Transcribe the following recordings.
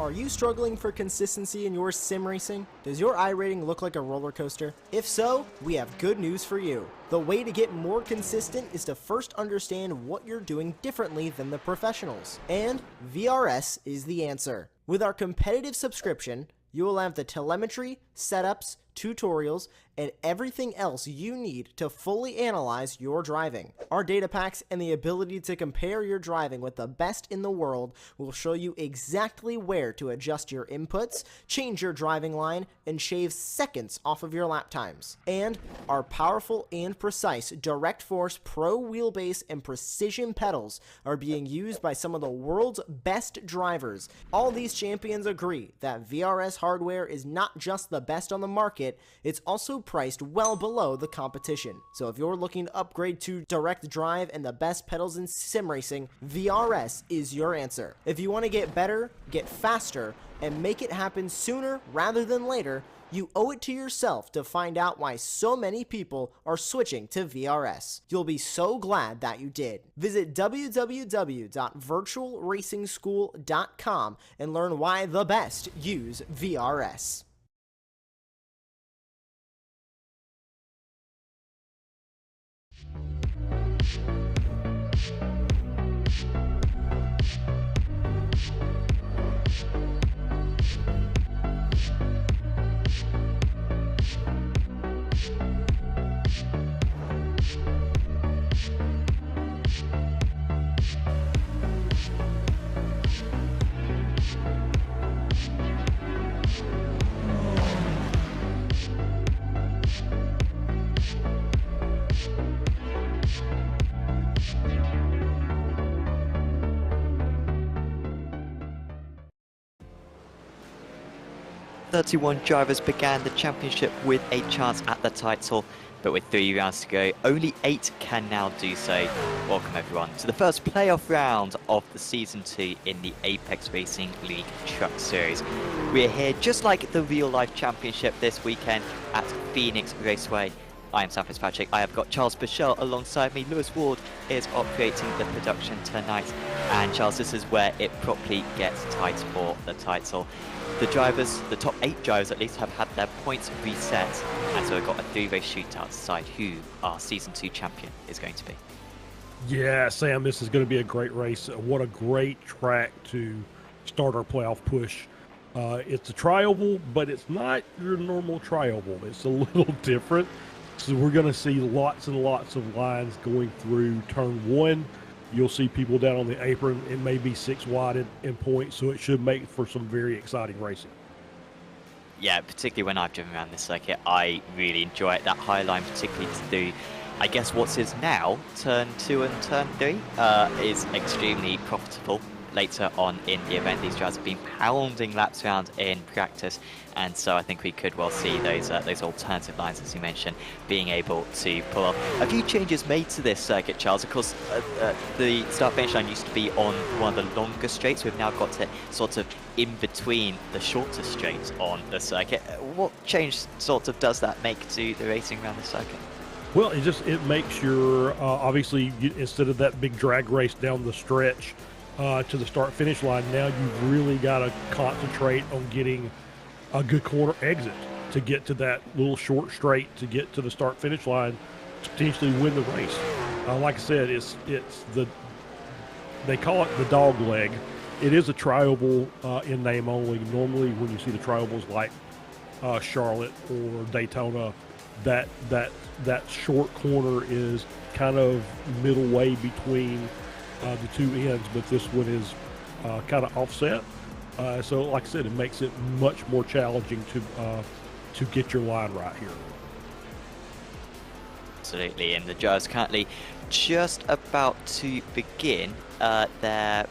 Are you struggling for consistency in your sim racing? Does your iRating look like a roller coaster? If so, we have good news for you. The way to get more consistent is to first understand what you're doing differently than the professionals. And VRS is the answer. With our competitive subscription, you will have the telemetry, setups, tutorials, and everything else you need to fully analyze your driving. Our data packs and the ability to compare your driving with the best in the world will show you exactly where to adjust your inputs, change your driving line, and shave seconds off of your lap times. And our powerful and precise Direct Force Pro wheelbase and precision pedals are being used by some of the world's best drivers. All these champions agree that VRS hardware is not just the best on the market, it's also priced well below the competition. So if you're looking to upgrade to direct drive and the best pedals in sim racing, VRS is your answer. If you want to get better, get faster, and make it happen sooner rather than later, you owe it to yourself to find out why so many people are switching to VRS. You'll be so glad that you did. Visit www.virtualracingschool.com and learn why the best use VRS. "31 drivers began the championship with a chance at the title, but with 3 rounds to go, only 8 can now do so. Welcome everyone to the first playoff round of the Season 2 in the Apex Racing League Truck Series. We're here just like the real-life championship this weekend at Phoenix Raceway. I am Sam Fitzpatrick. I have got Charles Bichelle alongside me. Lewis Ward is operating the production tonight. And Charles, this is where it properly gets tight for the title. The drivers, the top 8 drivers at least, have had their points reset. And so we've got a 3-race shootout to decide who our Season 2 champion is going to be. Yeah, Sam, this is going to be a great race. What a great track to start our playoff push. It's a tri-oval, but it's not your normal tri-oval. It's a little different. So we're going to see lots and lots of lines going through turn 1. You'll see people down on the apron. It may be 6 wide in points, so it should make for some very exciting racing. Yeah, particularly when I've driven around this circuit, I really enjoy it. That high line, particularly to do, I guess what is now turn 2 and turn 3, is extremely profitable. Later on in the event, these drivers have been pounding laps around in practice, and so I think we could well see those alternative lines, as you mentioned, being able to pull off. A few changes made to this circuit, Charles. Of course, the start-finish line used to be on one of the longer straights. We've now got it sort of in between the shorter straights on the circuit. What change sort of does that make to the racing around the circuit? Well, it makes your obviously instead of that big drag race down the stretch to the start-finish line, now you've really got to concentrate on getting a good corner exit to get to that little short straight to get to the start-finish line to potentially win the race. Like I said, they call it the dog leg. It is a tri-oval in name only. Normally, when you see the tri-ovals like Charlotte or Daytona, that short corner is kind of middle way between the 2 ends, but this one is kind of offset. So like I said, it makes it much more challenging to get your line right here. Absolutely, and the drivers currently just about to begin their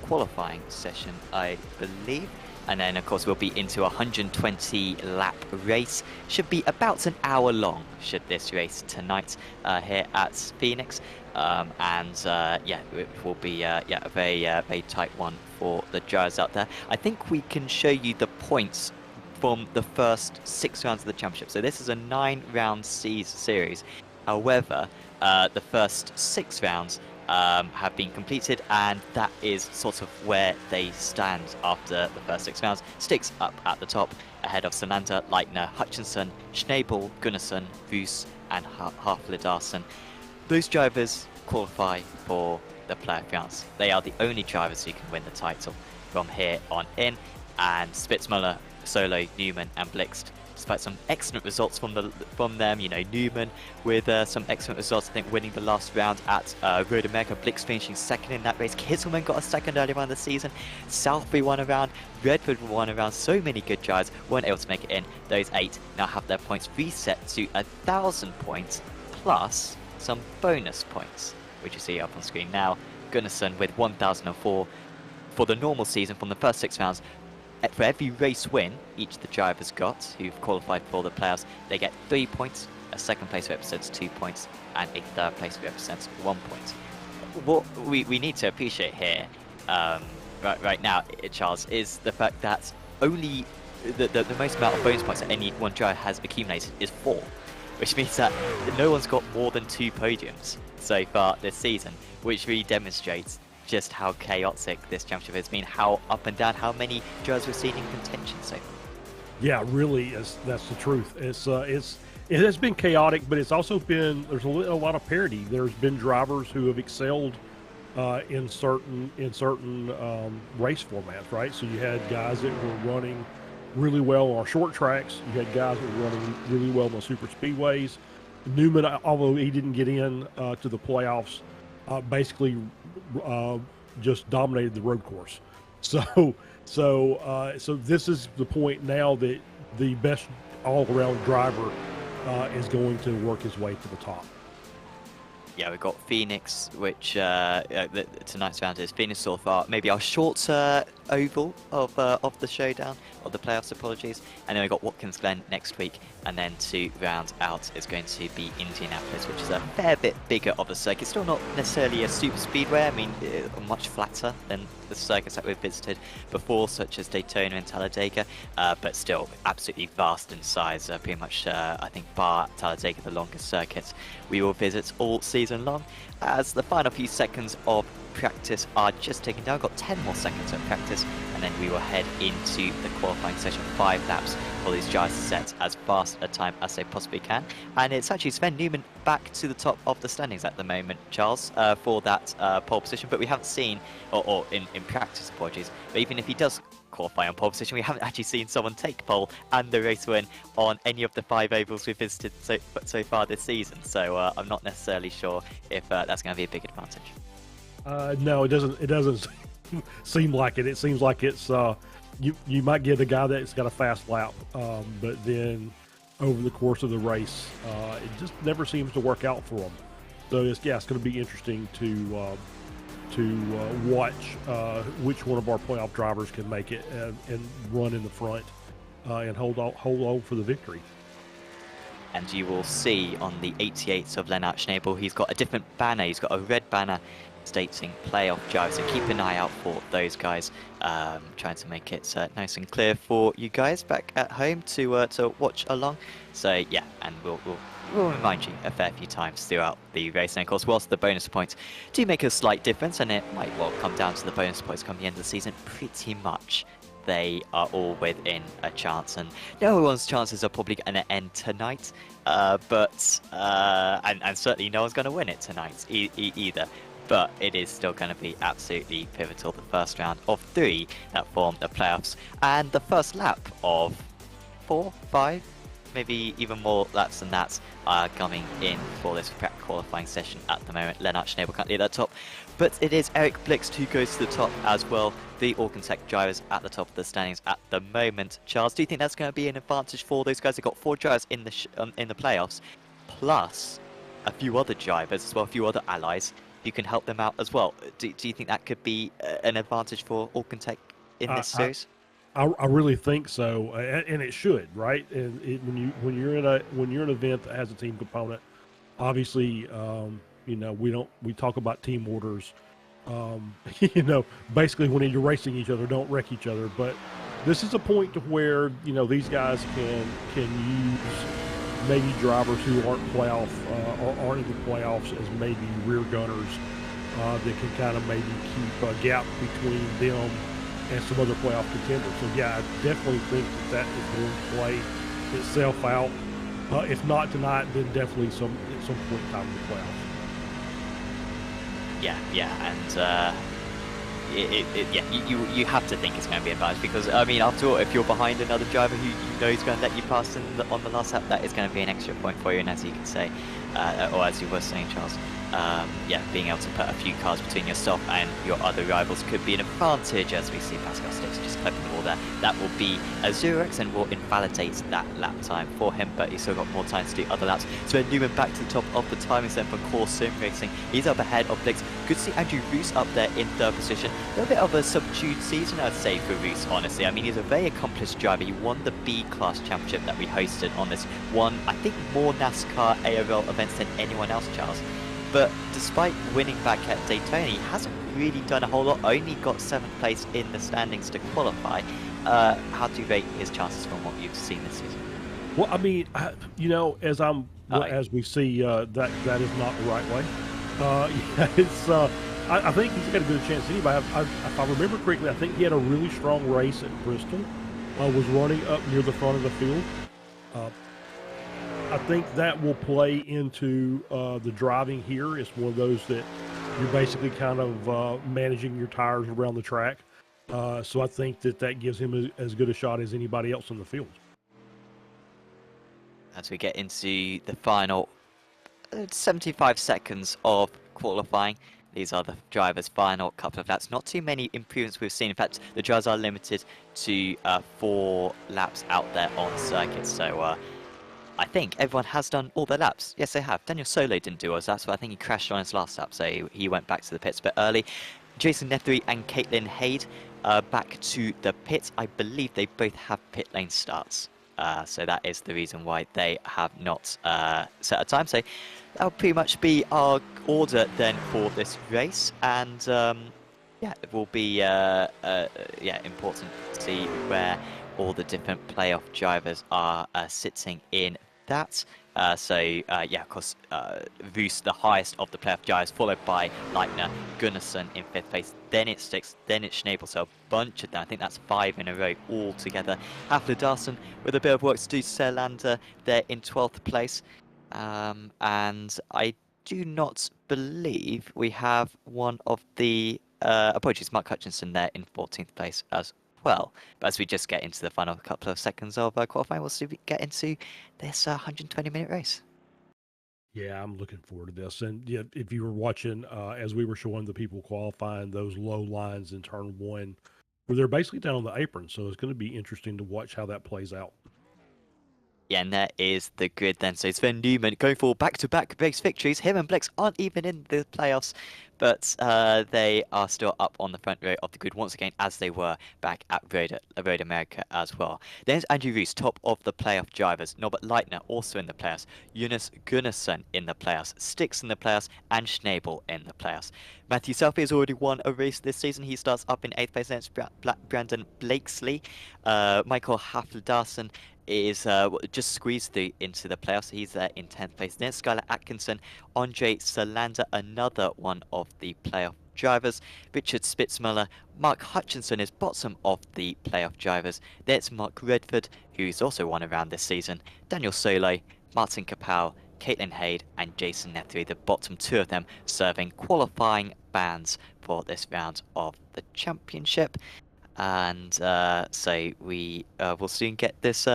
qualifying session, I believe. And then, of course, we'll be into a 120-lap race. Should be about an hour long, should this race tonight here at Phoenix. Yeah, it will be a very tight one for the drivers out there. I think we can show you the points from the first 6 rounds of the championship. So this is a 9-round series. However, the first 6 rounds have been completed, and that is sort of where they stand after the first 6 rounds. Sticks up at the top, ahead of Solander, Leitner, Hutchinson, Schnabel, Gunnarsson, Voos, and Haflidarsson. Those drivers qualify for the playoff rounds. They are the only drivers who can win the title from here on in, and Spitzmuller, Solo, Newman, and Blixt, despite some excellent results from them, you know, Newman with some excellent results, I think winning the last round at Road America, Blixt finishing second in that race, Kisselman got a second earlier on in the season, Southby won a round, Redford won a round, so many good drivers weren't able to make it in. Those 8 now have their points reset to 1,000 points, plus some bonus points, which you see up on screen now. Gunnarsson with 1,004 for the normal season from the first 6 rounds. For every race win each of the drivers got who've qualified for the playoffs, they get 3 points, a second place represents 2 points, and a third place represents 1 point. What we need to appreciate here right now, Charles, is the fact that only the most amount of bonus points that any one driver has accumulated is 4, which means that no one's got more than 2 podiums so far this season, which really demonstrates just how chaotic this championship has been, how up and down, how many drivers we've seen in contention so far. Yeah, really, that's the truth. It has been chaotic, but it's also been, there's a lot of parity. There's been drivers who have excelled in certain race formats, right? So you had guys that were running really well on short tracks. You had guys that were running really well on super speedways. Newman, although he didn't get in to the playoffs, basically just dominated the road course. So this is the point now that the best all-around driver is going to work his way to the top. Yeah, we've got Phoenix, which tonight's round is Phoenix so far, maybe our shorter oval of the showdown, of the playoffs, apologies. And then we've got Watkins Glen next week, and then to round out is going to be Indianapolis, which is a fair bit bigger of a circuit. Still not necessarily a super speedway, I mean, much flatter than the circuits that we've visited before, such as Daytona and Talladega, but still absolutely vast in size. Pretty much, I think, bar Talladega, the longest circuit we will visit all season long. As the final few seconds of practice are just ticking down, got 10 more seconds of practice, and then we will head into the qualifying session. 5 laps for these drivers to set as fast a time as they possibly can. And it's actually Sven Newman back to the top of the standings at the moment, Charles, for that pole position, but we haven't seen, or in practice, apologies, but even if he does qualify on pole position, we haven't actually seen someone take pole and the race win on any of the 5 ovals we've visited so far this season. So I'm not necessarily sure if that's going to be a big advantage. No, it doesn't seem like it. It seems like it's you might get a guy that's got a fast lap, but then over the course of the race, it just never seems to work out for them. So it's going to be interesting to watch which one of our playoff drivers can make it and run in the front and hold on for the victory. And you will see on the 88s of Lennart Schnabel, he's got a different banner. He's got a red banner stating playoff drive, so keep an eye out for those guys. Trying to make it nice and clear for you guys back at home to watch along. So yeah, and we'll remind you a fair few times throughout the race. And of course, whilst the bonus points do make a slight difference, and it might well come down to the bonus points come the end of the season, pretty much they are all within a chance, and no one's chances are probably going to end tonight, but certainly no one's going to win it tonight either. But it is still going to be absolutely pivotal, the first round of 3 that form the playoffs, and the first lap of 4, 5, maybe even more laps than that are coming in for this prep qualifying session at the moment. Lennart Schnabel currently at the top, but it is Eric Blixt who goes to the top as well. The Alcantech drivers at the top of the standings at the moment. Charles, do you think that's going to be an advantage for those guys? They've got 4 drivers in the playoffs, plus a few other drivers as well, a few other allies who can help them out as well. Do you think that could be an advantage for Alcantech in this series? I really think so, and it should, right? And when you're in an event that has a team component, obviously, we talk about team orders. Basically, when you're racing each other, don't wreck each other. But this is a point to where these guys can use maybe drivers who aren't playoff or aren't in the playoffs as maybe rear gunners that can kind of maybe keep a gap between them and some other playoff contenders. So yeah, I definitely think that is going to play itself out. If not tonight, then definitely at some point in time in the playoffs. Yeah, and you have to think it's going to be advantage because, I mean, after all, if you're behind another driver who you know is going to let you pass on the last lap, that is going to be an extra point for you. And as you can say, or as you were saying, Charles, yeah, being able to put a few cars between yourself and your other rivals could be an advantage, as we see Pascal Sticks just clipping the wall there. That will be a 0x and will invalidate that lap time for him, but he's still got more time to do other laps. So Newman back to the top of the timing zone for Core Sim Racing. He's up ahead of Blix. Good to see Andrew Roos up there in third position. A little bit of a subdued season, I'd say, for Roos, honestly. I mean, he's a very accomplished driver. He won the B-Class Championship that we hosted on this one, I think, more NASCAR ARL events than anyone else, Charles. But despite winning back at Daytona, he hasn't really done a whole lot, only got 7th place in the standings to qualify. How do you rate his chances from what you've seen this season? Well, I mean, you know, as we see, that is not the right way. Yeah, it's. I think he's got a good chance anyway. If I remember correctly, I think he had a really strong race at Bristol. Was running up near the front of the field. I think that will play into the driving here. It's one of those that you're basically kind of managing your tires around the track. So I think that gives him as good a shot as anybody else in the field. As we get into the final 75 seconds of qualifying, these are the drivers' final couple of laps. Not too many improvements we've seen. In fact, the drivers are limited to 4 laps out there on circuit. So I think everyone has done all their laps. Yes, they have. Daniel Solo didn't do all his laps, but I think he crashed on his last lap, so he went back to the pits a bit early. Jason Nethery and Caitlin Haid back to the pits. I believe they both have pit lane starts. So that is the reason why they have not set a time. So that'll pretty much be our order then for this race. And yeah, it will be yeah, important to see where all the different playoff drivers are sitting in that. Yeah, of course, Roos, the highest of the playoff drivers, followed by Leitner, Gunnarsson in 5th place. Then it's Sticks, then it's Schnabel. So a bunch of them. I think that's 5 in a row all together. Hafler-Darson with a bit of work to do. Serlander there in 12th place. And I do not believe we have one of the apologies, Mark Hutchinson there in 14th place as well. But as we just get into the final couple of seconds of qualifying, we'll soon get into this 120-minute race. Yeah, I'm looking forward to this. And yeah, if you were watching, as we were showing the people qualifying, those low lines in turn 1, where they're basically down on the apron. So it's going to be interesting to watch how that plays out. Yeah, and there is the grid then. So Sven Newman going for back-to-back race victories. Him and Blix aren't even in the playoffs, but they are still up on the front row of the grid once again, as they were back at Road America as well. There's Andrew Roos, top of the playoff drivers. Norbert Leitner also in the playoffs. Jonas Gunnarsson in the playoffs. Sticks in the playoffs, and Schnabel in the playoffs. Matthew Selfie has already won a race this season. He starts up in 8th place against Brandon Blakesley. Michael Hafler-Darson is just squeezed through into the playoffs. He's there in 10th place. Then Skylar Atkinson, Andre Serlander, another one of the playoff drivers. Richard Spitzmuller, Mark Hutchinson is bottom of the playoff drivers. There's Mark Redford, who's also won a round this season. Daniel Solo, Martin Kapow, Caitlin Haid, and Jason Nethery, the bottom 2 of them, serving qualifying bans for this round of the championship. And so we will soon get this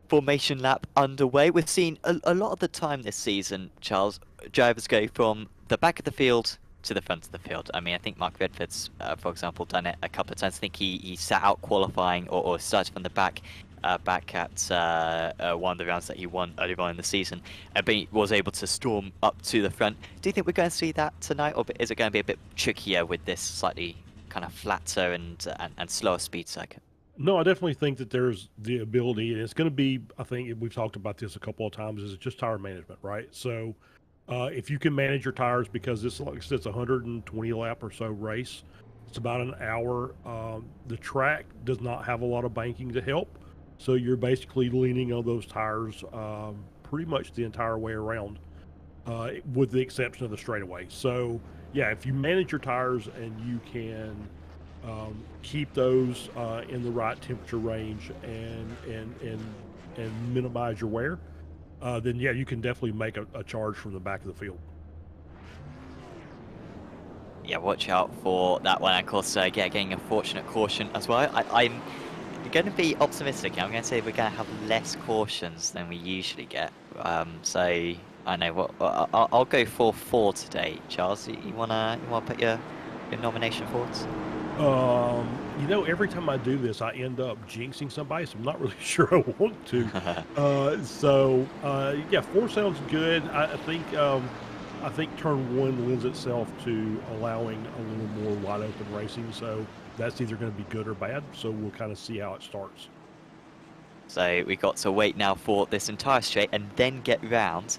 formation lap underway. We've seen a lot of the time this season, Charles, drivers go from the back of the field to the front of the field. I mean, I think Mark Redford's, for example, done it a couple of times. I think he sat out qualifying or started from the back back at one of the rounds that he won earlier on in the season, but he was able to storm up to the front. Do you think we're going to see that tonight, or is it going to be a bit trickier with this slightly kind of flatter and slower speed circuit? No, I definitely think that there's the ability, and it's going to be, I think we've talked about this a couple of times, is just tire management, right? So if you can manage your tires, because it's like I said, it's a 120 lap or so race, it's about an hour. The track does not have a lot of banking to help, so you're basically leaning on those tires pretty much the entire way around. with the exception of the straightaway. So yeah, if you manage your tires and you can keep those in the right temperature range and minimize your wear, then yeah, you can definitely make a charge from the back of the field. Yeah, watch out for that one. And of course, yeah, getting a fortunate caution as well. I'm going to be optimistic. I'm going to say we're going to have less cautions than we usually get. So I know what I'll go for 4 today. Charles, you wanna put your nomination forwards? You know, every time I do this, I end up jinxing somebody, so I'm not really sure I want to. Yeah, 4 sounds good. I think turn 1 lends itself to allowing a little more wide open racing, so that's either going to be good or bad. So we'll kind of see how it starts. So we got to wait now for this entire straight and then get round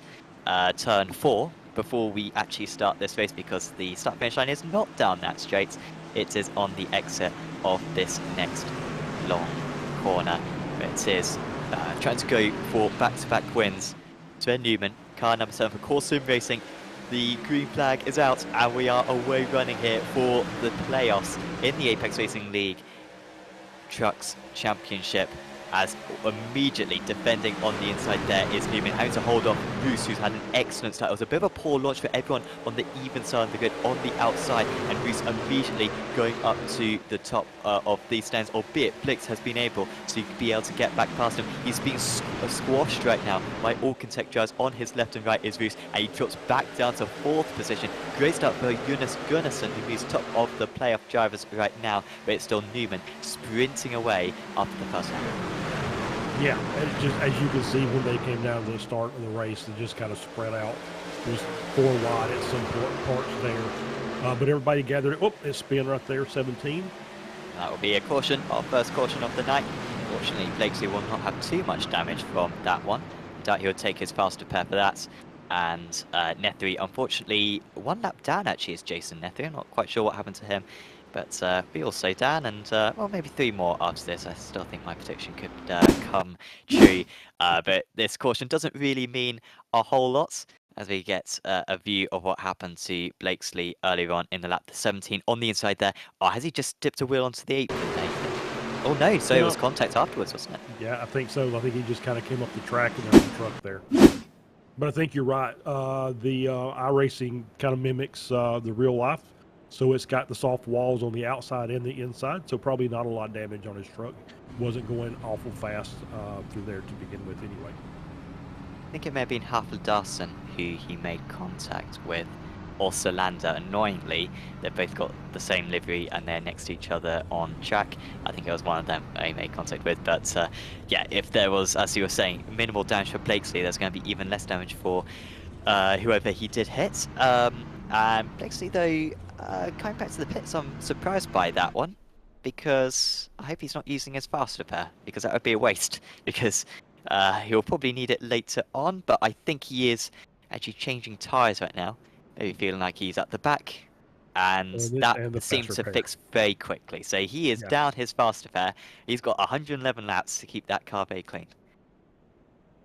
turn 4 before we actually start this race, because the start finish line is not down that straight. It is on the exit of this next long corner. It is trying to go for back-to-back wins. Sven Newman, car number 7 for Core Sim Racing. The green flag is out and we are away running here for the playoffs in the Apex Racing League Trucks Championship, as immediately defending on the inside there is Newman, having to hold off Bruce, who's had an excellent start. It was a bit of a poor launch for everyone on the even side of the grid on the outside, and Bruce immediately going up to the top of these stands, albeit Blix has been able to get back past him. He's being squashed right now by all Tech drivers. On his left and right is Bruce, and he drops back down to 4th position. Great start for Jonas Gunnarsson, who is top of the playoff drivers right now, but it's still Newman sprinting away after the first lap. Yeah, and just as you can see, when they came down to the start of the race, they just kind of spread out. Just 4 wide at some parts there. But everybody gathered. Oh, it's spin right there, 17. That will be a caution, our first caution of the night. Fortunately, Blakesy will not have too much damage from that one. I doubt he'll take his faster pair for that. And Nethry, unfortunately, 1 lap down actually is Jason Nethry. I'm not quite sure what happened to him. But we also down, and well, maybe 3 more after this. I still think my prediction could come true. But this caution doesn't really mean a whole lot, as we get a view of what happened to Blakesley earlier on in the lap 17 on the inside there. Oh, has he just dipped a wheel onto the apron? Oh no, so it was contact afterwards, wasn't it? Yeah, I think so. I think he just kind of came up the track and there was a truck there. But I think you're right. The iRacing kind of mimics the real life. So it's got the soft walls on the outside and the inside, so probably not a lot of damage on his truck. Wasn't going awful fast through there to begin with anyway. I think it may have been Hafler who he made contact with, or Solander. Annoyingly, they've both got the same livery and they're next to each other on track. I think it was one of them he made contact with. But yeah, if there was, as you were saying, minimal damage for Blakesley, there's going to be even less damage for whoever he did hit. And Blakesley, though, coming back to the pits, I'm surprised by that one, because I hope he's not using his faster pair, because that would be a waste, because he'll probably need it later on. But I think he is actually changing tyres right now, maybe feeling like he's at the back, and that seems to fix very quickly. So he is down his faster pair. He's got 111 laps to keep that car very clean.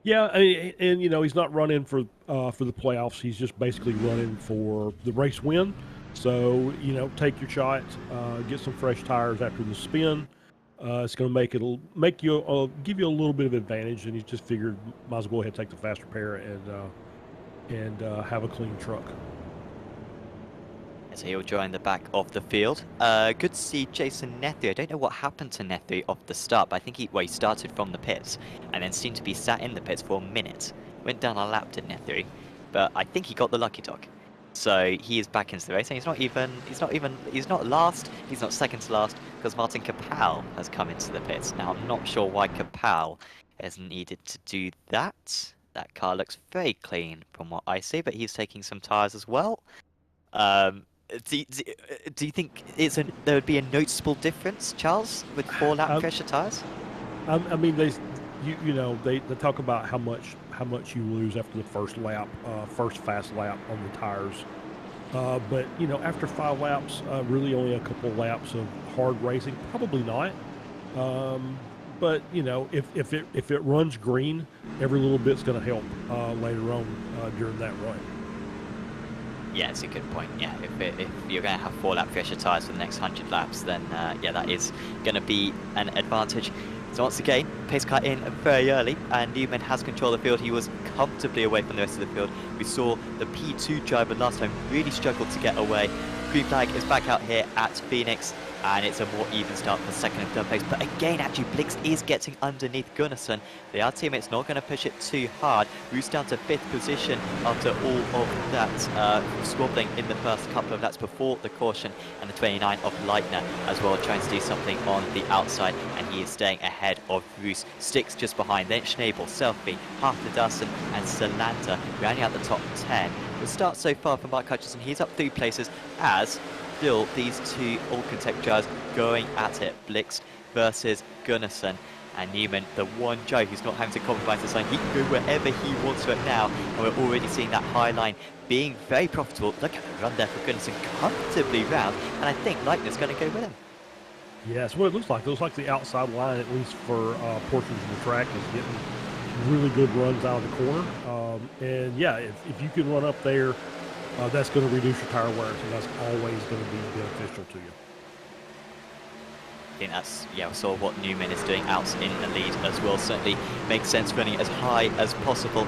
Yeah, and you know, he's not running for the playoffs. He's just basically running for the race win. So, you know, take your shot, get some fresh tires after the spin. It's going to give you a little bit of advantage, and he just figured might as well go ahead and take the faster pair and have a clean truck. So he'll join the back of the field. Good to see Jason Nethry. I don't know what happened to Nethry off the start, but I think he started from the pits and then seemed to be sat in the pits for a minute. Went down a lap to Nethry, but I think he got the lucky dog. So he is back into the race, and he's not last, he's not second to last, because Martin Capel has come into the pits. Now, I'm not sure why Capel has needed to do that. That car looks very clean from what I see, but he's taking some tyres as well. Do you think there would be a noticeable difference, Charles, with 4-lap pressure tyres? I mean, they talk about how much you lose after the first lap, first fast lap on the tires. But you know, after 5 laps, really only a couple laps of hard racing, probably not. But you know, if it runs green, every little bit's going to help later on during that run. Yeah, it's a good point. Yeah, if you're going to have 4-lap pressure tyres for the next 100 laps, then yeah, that is going to be an advantage. So once again, pace car in very early, and Newman has control of the field. He was comfortably away from the rest of the field. We saw the P2 driver last time really struggled to get away. Green flag is back out here at Phoenix, and it's a more even start for second and third place. But again, actually, Blix is getting underneath Gunnarsson. The other teammate's not going to push it too hard. Roos down to 5th position after all of that squabbling in the first couple of laps before the caution, and the 29 of Leitner as well, trying to do something on the outside, and he is staying ahead of Roos. Sticks just behind, then Schnabel, Selfie, Hartledassen, and Salander rounding out the top 10. The start so far from Mark Hutchinson, he's up 3 places as still these two Alcantech drivers going at it. Blix versus Gunnarsson, and Newman, the one Joe who's not having to compromise the sign. He can go wherever he wants right now, and we're already seeing that high line being very profitable. Look at the run there for Gunnarsson, comfortably round, and I think Leitner's going to go with him. Yeah, that's what it looks like. It looks like the outside line, at least for portions of the track, is getting really good runs out of the corner. And yeah, if you can run up there, that's going to reduce your tire wear, so that's always going to be beneficial to you. I think that's, yeah, we saw what Newman is doing out in the lead as well. Certainly makes sense running as high as possible.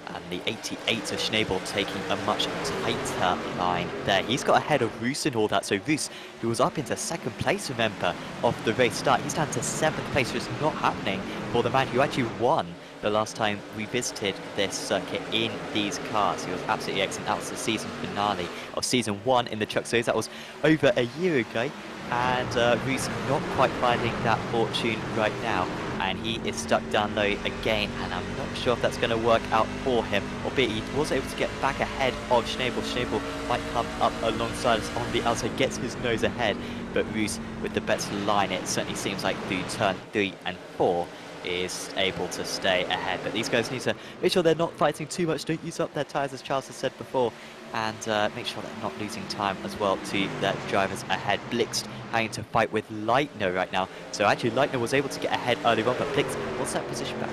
And the 88 of Schnabel taking a much tighter line there. He's got ahead of Roos in all that. So Roos, who was up into 2nd place, remember, of the race start, he's down to 7th place, which is not happening for the man who actually won the last time we visited this circuit in these cars. He was absolutely excellent. That was the season finale of season 1 in the Truck Series. That was over a year ago. And Roos not quite finding that fortune right now. And he is stuck down low again, and I'm not sure if that's going to work out for him, albeit he was able to get back ahead of Schnabel. Schnabel might come up alongside us on the outside, gets his nose ahead, but Roos with the better line, it certainly seems like through turn 3 and 4 is able to stay ahead. But these guys need to make sure they're not fighting too much, don't use up their tyres as Charles has said before, and make sure they're not losing time as well to their drivers ahead. Blix having to fight with Leitner right now, so actually Leitner was able to get ahead early on, but Blix will set position back.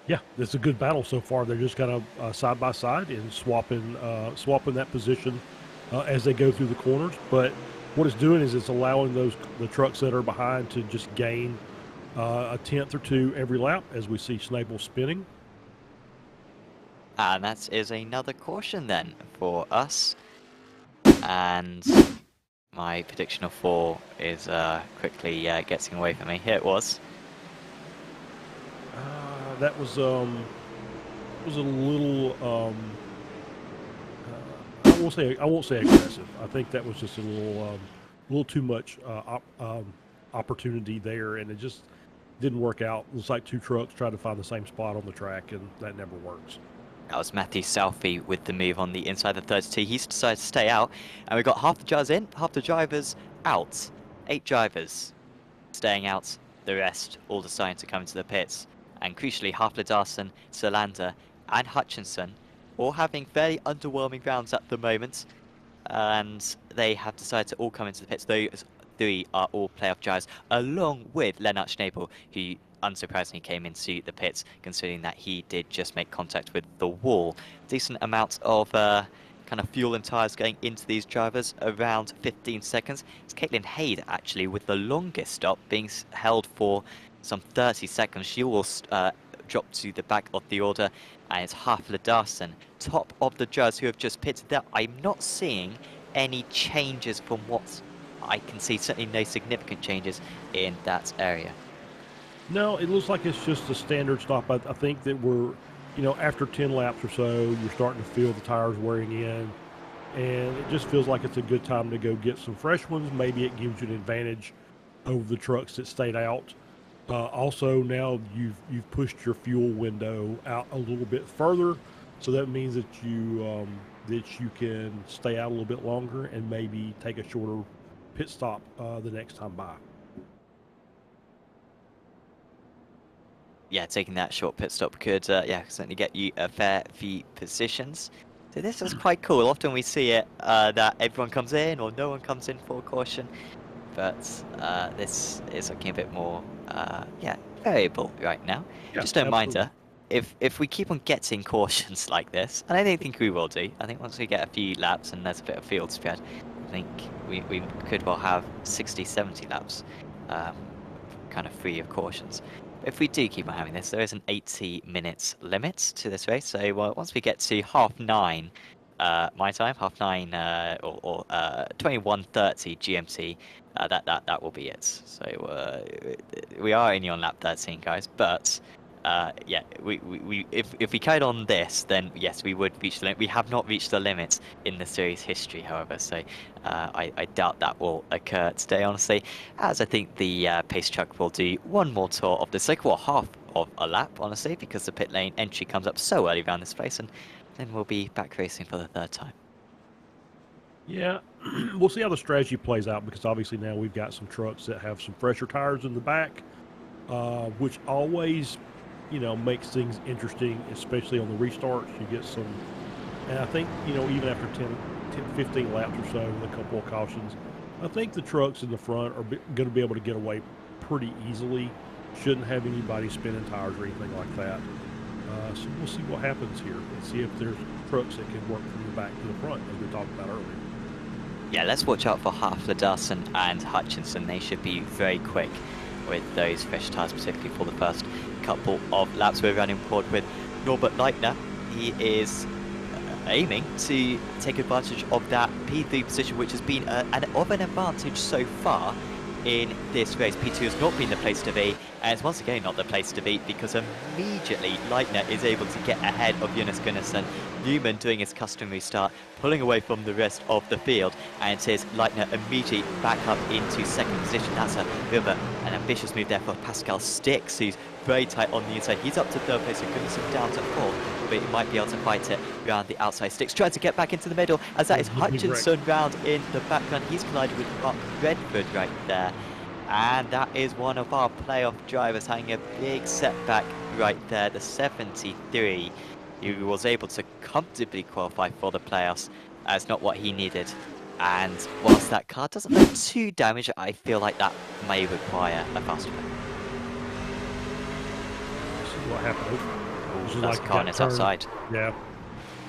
Yeah, it's a good battle so far. They're just kind of side by side and swapping that position as they go through the corners. But what it's doing is it's allowing the trucks that are behind to just gain a 10th or 2 every lap, as we see Schnabel spinning. And that is another caution then for us. And my prediction of 4 is quickly getting away from me. Here it was. That was a little I won't say aggressive. I think that was just a little too much opportunity there, and it just didn't work out. It was like 2 trucks trying to find the same spot on the track, and that never works. That was Matthew Southey with the move on the inside of the 32. He's decided to stay out, and we've got half the drivers in, half the drivers out. 8 drivers staying out, the rest all deciding to come into the pits. And crucially, Hartledassen, Salander, and Hutchinson all having fairly underwhelming rounds at the moment, and they have decided to all come into the pits. Those 3 are all playoff drivers, along with Lennart Schnabel, who unsurprisingly came into the pits, considering that he did just make contact with the wall. Decent amount of kind of fuel and tyres going into these drivers, around 15 seconds. It's Caitlin Hayde actually with the longest stop, being held for some 30 seconds. She will drop to the back of the order, and it's Hartledassen, top of the drivers who have just pitted there. I'm not seeing any changes from what I can see, certainly no significant changes in that area. No, it looks like it's just a standard stop. I think that we're, after 10 laps or so, you're starting to feel the tires wearing in, and it just feels like it's a good time to go get some fresh ones. Maybe it gives you an advantage over the trucks that stayed out. Also, now you've pushed your fuel window out a little bit further, so that means that you can stay out a little bit longer and maybe take a shorter pit stop the next time by. Yeah, taking that short pit stop could certainly get you a fair few positions. So this is quite cool. Often we see it that everyone comes in or no one comes in for a caution, but this is looking a bit more variable right now. Yeah, Just a reminder, if we keep on getting cautions like this, and I don't think we will do. I think once we get a few laps and there's a bit of field spread, I think we could well have 60, 70 laps, kind of free of cautions. If we do keep on having this, there is an 80 minutes limit to this race. So once we get to 9:30 my time, 9:30 or 21:30 GMT, that will be it. So we are only on lap 13, guys, but yeah, if we carried on this, then yes, we would reach the limit. We have not reached the limit in the series history, however, so I doubt that will occur today, honestly, as I think the pace truck will do one more tour of the cycle, or half of a lap, honestly, because the pit lane entry comes up so early around this place, and then we'll be back racing for the third time. Yeah, we'll see how the strategy plays out, because obviously now we've got some trucks that have some fresher tires in the back, which always, you know, makes things interesting, especially on the restarts. You get some, and I think, you know, even after 10, 15 laps or so with a couple of cautions, I think the trucks in the front are going to be able to get away pretty easily. Shouldn't have anybody spinning tires or anything like that. So we'll see what happens here and see if there's trucks that can work from the back to the front, as we talked about earlier. Yeah, let's watch out for Halfledusson and Hutchinson. They should be very quick with those fresh tyres, particularly for the first couple of laps. We're running forward with Norbert Leitner. He is aiming to take advantage of that P3 position, which has been an advantage so far in this race. P2 has not been the place to be, and it's once again not the place to be, because immediately Leitner is able to get ahead of Jonas Gunnarsson. Newman doing his customary start, pulling away from the rest of the field, and it is Leitner immediately back up into second position. That's a bit of an ambitious move there for Pascal Stix, who's very tight on the inside. He's up to third place, so Gunnarsson down to fourth, but he might be able to fight it around the outside. Stix trying to get back into the middle, as that is Hutchinson round in the background. He's collided with Mark Redford right there, and that is one of our playoff drivers having a big setback right there. The 73, who was able to comfortably qualify for the playoffs, as not what he needed. And whilst that car doesn't look too damaged, I feel like that may require a faster play. What happened? That's car and it's outside. Yeah,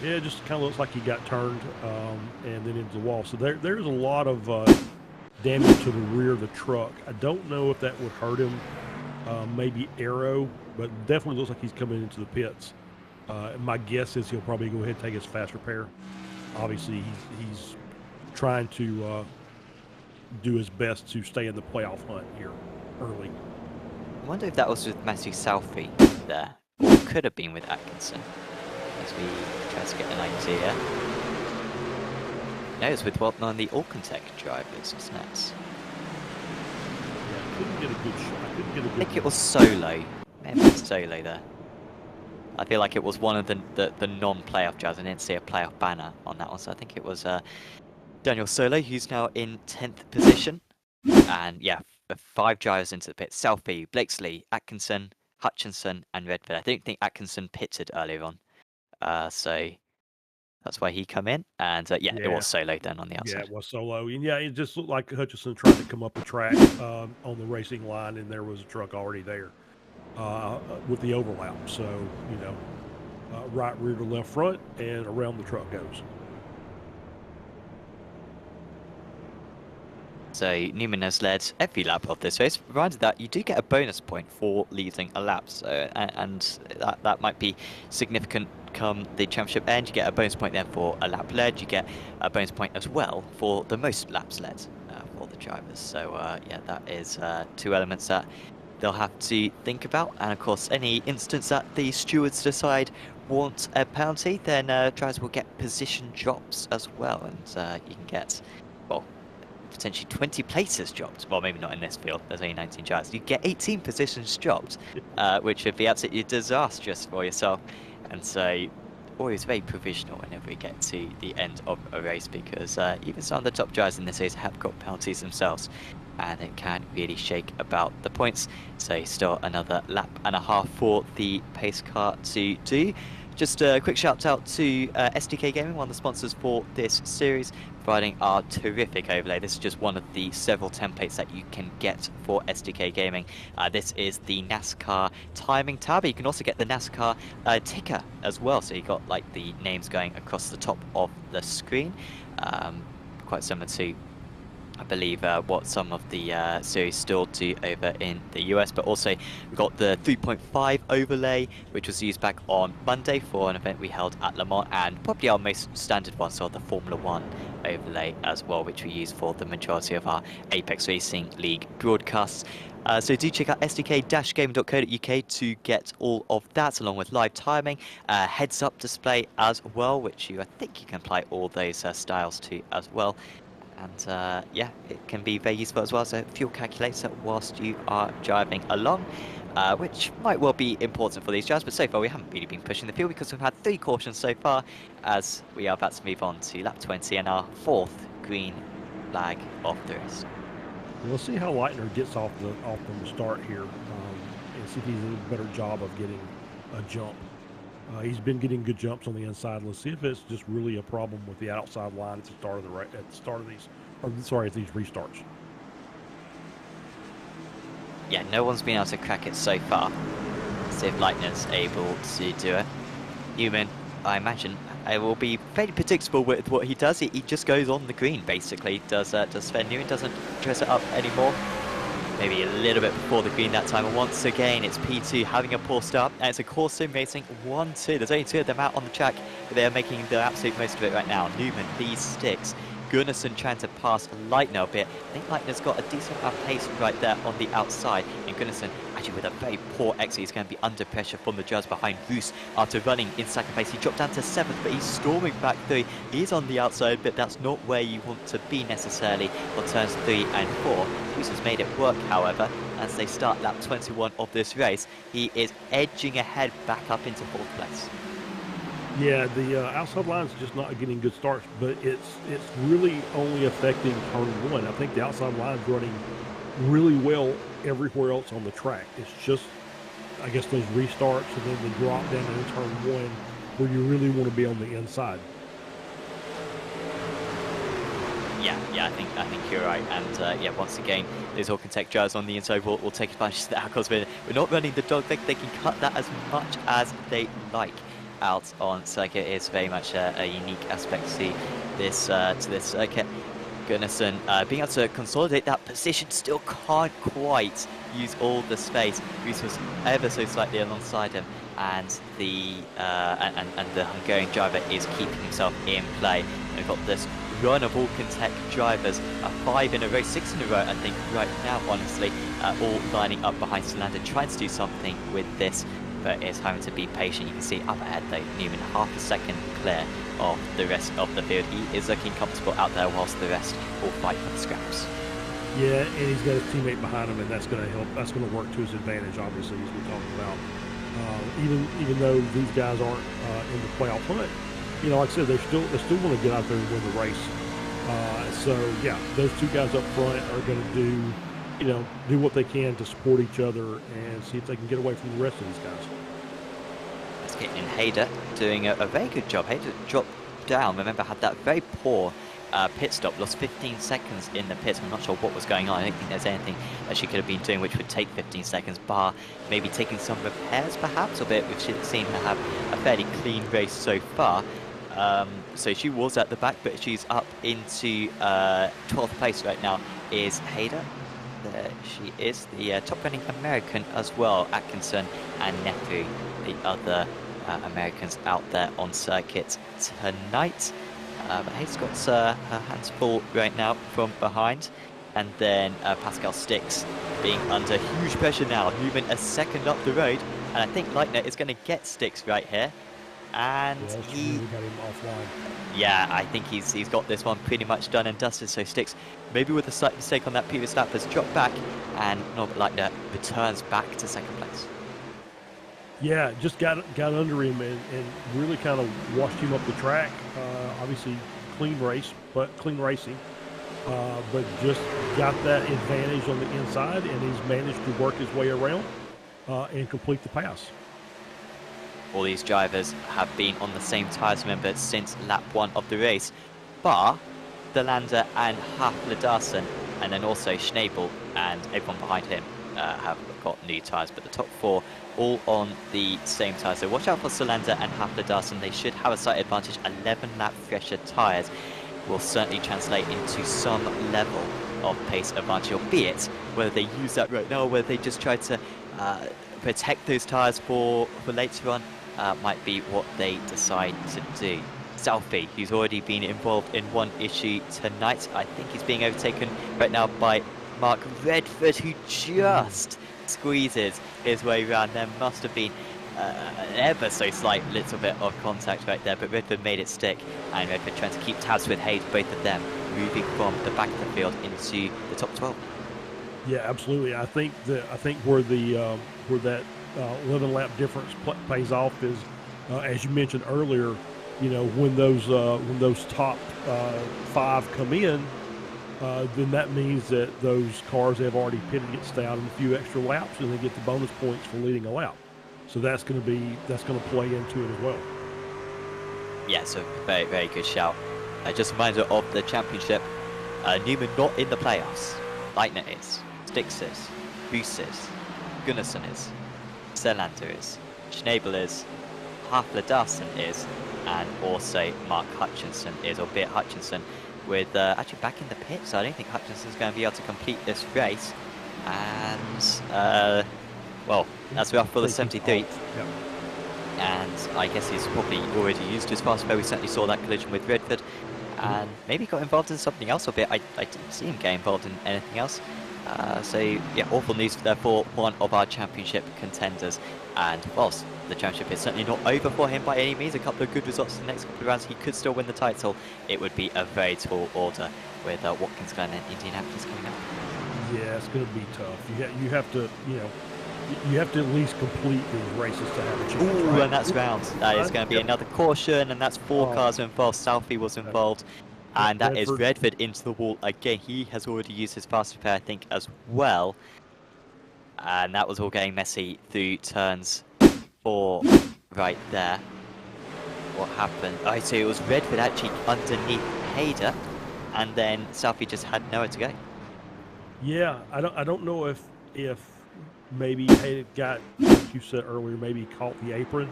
yeah, it just kind of looks like he got turned and then into the wall. So there's a lot of damage to the rear of the truck. I don't know if that would hurt him. Maybe aero, but definitely looks like he's coming into the pits. My guess is he'll probably go ahead and take his fast repair. Obviously, he's trying to do his best to stay in the playoff hunt here early. I wonder if that was with Matthew Southey there, or could have been with Atkinson, as we try to get an idea. No, it's with one of the Alcantech drivers, wasn't it? Yeah, I couldn't get a good shot. I think it was Solo. Maybe it's Solo there. I feel like it was one of the non-playoff drivers. I didn't see a playoff banner on that one, so I think it was Daniel Solo, who's now in 10th position. And yeah, 5 drivers into the pit: Southey, Blakesley, Atkinson, Hutchinson, and Redford. I don't think Atkinson pitted earlier on, so that's why he come in. And yeah, it was Solo then on the outside. Yeah, it was Solo. And yeah, it just looked like Hutchinson tried to come up the track on the racing line, and there was a truck already there with the overlap. So, you know, right rear to left front, and around the truck goes. So Newman has led every lap of this race, provided that you do get a bonus point for leading a lap. So, and that might be significant come the championship end. You get a bonus point then for a lap led. You get a bonus point as well for the most laps led for the drivers. So yeah, that is 2 elements that they'll have to think about. And of course, any instance that the stewards decide want a penalty, then drivers will get position drops as well, and you can get, well, potentially 20 places dropped. Well, maybe not in this field, there's only 19 drivers. You get 18 positions dropped, which would be absolutely disastrous for yourself. And so always very provisional whenever we get to the end of a race, because even some of the top drivers in this race have got penalties themselves, and it can really shake about the points. So still another lap and a half for the pace car to do. Just a quick shout out to SDK Gaming, one of the sponsors for this series, providing our terrific overlay. This is just one of the several templates that you can get for SDK Gaming. This is the NASCAR timing tab. You can also get the NASCAR ticker as well, so you got like the names going across the top of the screen, quite similar to, I believe, what some of the series still do over in the US. But also we've got the 3.5 overlay, which was used back on Monday for an event we held at Le Mans, and probably our most standard one, so the Formula 1 overlay as well, which we use for the majority of our Apex Racing League broadcasts. So do check out sdk-gaming.co.uk to get all of that, along with live timing, heads-up display as well, which I think you can apply all those styles to as well. And yeah, it can be very useful as well as a fuel calculator whilst you are driving along, which might well be important for these drivers, but so far we haven't really been pushing the field because we've had 3 cautions so far, as we are about to move on to lap 20 and our 4th green flag of the race. We'll see how Leitner gets off from the start here, and see if he does a better job of getting a jump. He's been getting good jumps on the inside. Let's see if it's just really a problem with the outside line at the start of these, at these restarts. Yeah, no one's been able to crack it so far. Let's see if Leitner's able to do it. Newman, I imagine, it will be fairly predictable with what he does. He just goes on the green, basically. Does Sven Newman, doesn't dress it up anymore. Maybe a little bit before the green that time, and once again it's P2 having a poor start, and it's a core sim racing 1-2. There's only 2 of them out on the track, but they're making the absolute most of it right now. Newman, these sticks. Gunnarsson trying to pass Leitner a bit. I think Leitner's got a decent amount of pace right there on the outside, and Gunnarsson actually with a very poor exit. He's going to be under pressure from the drivers behind Roos after running in second place. He dropped down to 7th, but he's storming back through. He's on the outside, but that's not where you want to be necessarily for turns 3 and 4. Roos has made it work, however, as they start lap 21 of this race. He is edging ahead back up into 4th place. Yeah, the outside line's just not getting good starts, but it's really only affecting turn 1. I think the outside line's running really well everywhere else on the track. It's just, I guess, those restarts and then the drop down in turn 1 where you really want to be on the inside. Yeah, I think you're right, and yeah, once again, those Hawken Tech drivers on the inside will take advantage of that, because we're not running the dog leg. They can cut that as much as they like out on circuit. Is very much a unique aspect to this circuit. Gunnarsson being able to consolidate that position, still can't quite use all the space. Roos was ever so slightly alongside him, and the Hungarian driver is keeping himself in play. And we've got this run of Hawken Tech drivers, 5 in a row, 6 in a row, I think, right now, honestly, all lining up behind Solander, trying to do something with this, but it's having to be patient. You can see up ahead, though, Newman half a second clear of the rest of the field. He is looking comfortable out there, whilst the rest will fight for the scraps. Yeah, and he's got his teammate behind him, and that's going to help. That's going to work to his advantage, obviously, as we talked about. Even though these guys aren't in the playoff hunt, you know, like I said, they still want to get out there and win the race. So yeah, those 2 guys up front are going to do what they can to support each other and see if they can get away from the rest of these guys. Let's get in Hader doing a very good job. Hader dropped down. Remember, had that very poor pit stop, lost 15 seconds in the pits. I'm not sure what was going on. I don't think there's anything that she could have been doing which would take 15 seconds, bar maybe taking some repairs perhaps, albeit we've seen her have a fairly clean race so far. So she was at the back, but she's up into 12th place right now is Hader. There she is, the top running American as well, Atkinson and Nefu, the other Americans out there on circuit tonight. But Hader's got her hands full right now from behind. And then Pascal Sticks being under huge pressure now. Newman a second up the road, and I think Leitner is going to get Sticks right here. And he got him offline. Yeah, I think he's got this one pretty much done and dusted. So Sticks, maybe with a slight mistake on that previous lap, has dropped back, and Norbert Leitner returns back to second place. Yeah, just got under him and really kind of washed him up the track. Obviously, clean racing, but just got that advantage on the inside, and he's managed to work his way around and complete the pass. all these drivers have been on the same tyres, remember, since lap 1 of the race. Bar Delander and Haflidarsson, and then also Schnabel and everyone behind him have got new tyres, but the top 4 all on the same tyres. So watch out for Solander and Haflidarsson. They should have a slight advantage. 11 lap fresher tyres will certainly translate into some level of pace advantage, albeit whether they use that right now or whether they just try to protect those tyres for later on might be what they decide to do. Southby, who's already been involved in one issue tonight, I think he's being overtaken right now by Mark Redford, who just squeezes his way around. There must have been an ever so slight little bit of contact right there, but Redford made it stick, and Redford trying to keep tabs with Hayes, both of them moving from the back of the field into the top 12. Yeah, absolutely. I think where that 11 lap difference pays off is, as you mentioned earlier, when those top 5 come in, then that means that those cars have already pitted get stay out in a few extra laps, and they get the bonus points for leading a lap. So that's going to play into it as well. Yeah, so very, very good shout. Just a reminder of the championship. Newman not in the playoffs. Leitner is. Stix is. Boos is. Gunnarsson is. Selander is. Schnabel is. Haflidarsson is. And also Mark Hutchinson is, albeit Hutchinson with actually back in the pit, so I don't think Hutchinson's going to be able to complete this race. And well, that's rough for the 73. Yep. And I guess he's probably already used his fast car. We certainly saw that collision with Redford, and maybe got involved in something else a bit. I didn't see him get involved in anything else. So yeah, awful news for one of our championship contenders. And whilst the championship is certainly not over for him by any means, a couple of good results in the next couple of rounds, he could still win the title. It would be a very tall order with Watkins Glen and Indianapolis coming up. Yeah, it's going to be tough. You have to, you have to at least complete these races to have a chance. Ooh, right? and that's rounds. That is going to be another caution, and that's 4 cars involved. Southby was involved, and that is Redford into the wall again. He has already used his fast repair, I think, as well. And that was all getting messy through turns 4 right there. What happened? Oh, so it was Redford actually underneath Hayder, and then Southby just had nowhere to go. Yeah, I don't know if maybe Hayden got, like you said earlier, maybe caught the apron.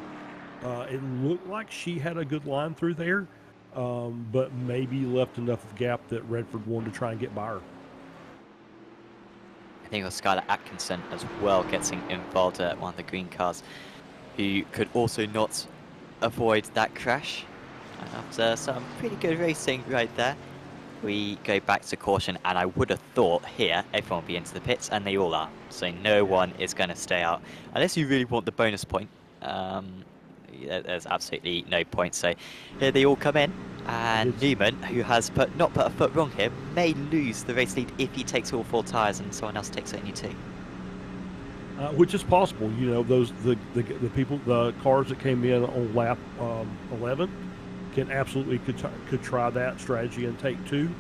It looked like she had a good line through there, but maybe left enough of a gap that Redford wanted to try and get by her. I think it was Skylar Atkinson as well getting involved at one of the green cars, who could also not avoid that crash. And after some pretty good racing right there, we go back to caution, and I would have thought here everyone will be into the pits, and they all are. So no one is going to stay out unless you really want the bonus point. There's absolutely no point. So here they all come in, and Newman, who has not put a foot wrong here, may lose the race lead if he takes all 4 tyres and someone else takes only 2. Which is possible. The cars that came in on lap 11 can absolutely could try that strategy and take 2,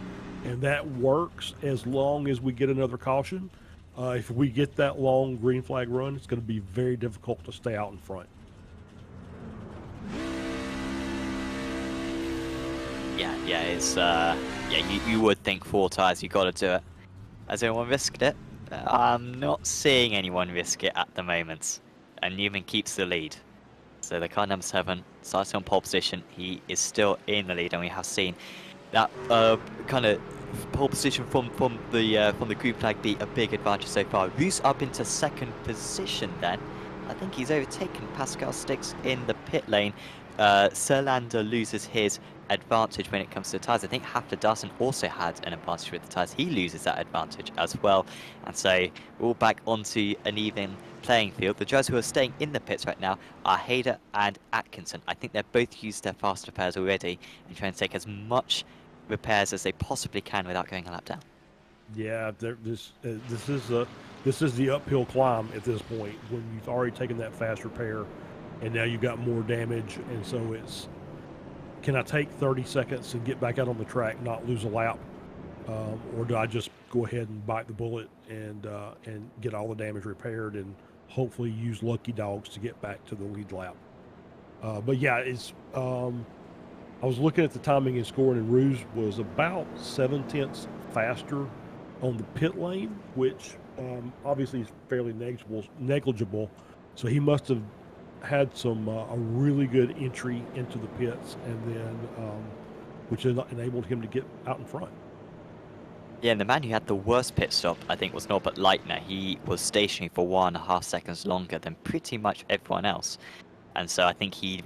and that works as long as we get another caution. If we get that long green flag run, it's going to be very difficult to stay out in front. Yeah, it's you would think 4 tyres, you got to do it. Has anyone risked it? I'm not seeing anyone risk it at the moment, and Newman keeps the lead. So the car number 7 starts on pole position. He is still in the lead, and we have seen that kind of pole position from the green flag be a big advantage so far. Roos up into 2nd position then. I think he's overtaken Pascal Stix in the pit lane. Serlander loses his advantage when it comes to the tyres. I think Haflidarsson also had an advantage with the tyres. He loses that advantage as well. And so we're all back onto an even playing field. The drivers who are staying in the pits right now are Hayder and Atkinson. I think they've both used their fast repairs already and trying to take as much repairs as they possibly can without going a lap down. Yeah, this is the uphill climb at this point when you've already taken that fast repair, and now you've got more damage, and so it's, can I take 30 seconds and get back out on the track, not lose a lap, or do I just go ahead and bite the bullet and get all the damage repaired and hopefully use lucky dogs to get back to the lead lap? But yeah, it's. I was looking at the timing and scoring, and Ruse was about 7/10 faster on the pit lane, which obviously is fairly negligible. So he must have had some a really good entry into the pits, and then which enabled him to get out in front. Yeah, and the man who had the worst pit stop, I think, was Norbert Leitner. He was stationary for 1.5 seconds longer than pretty much everyone else. And so I think he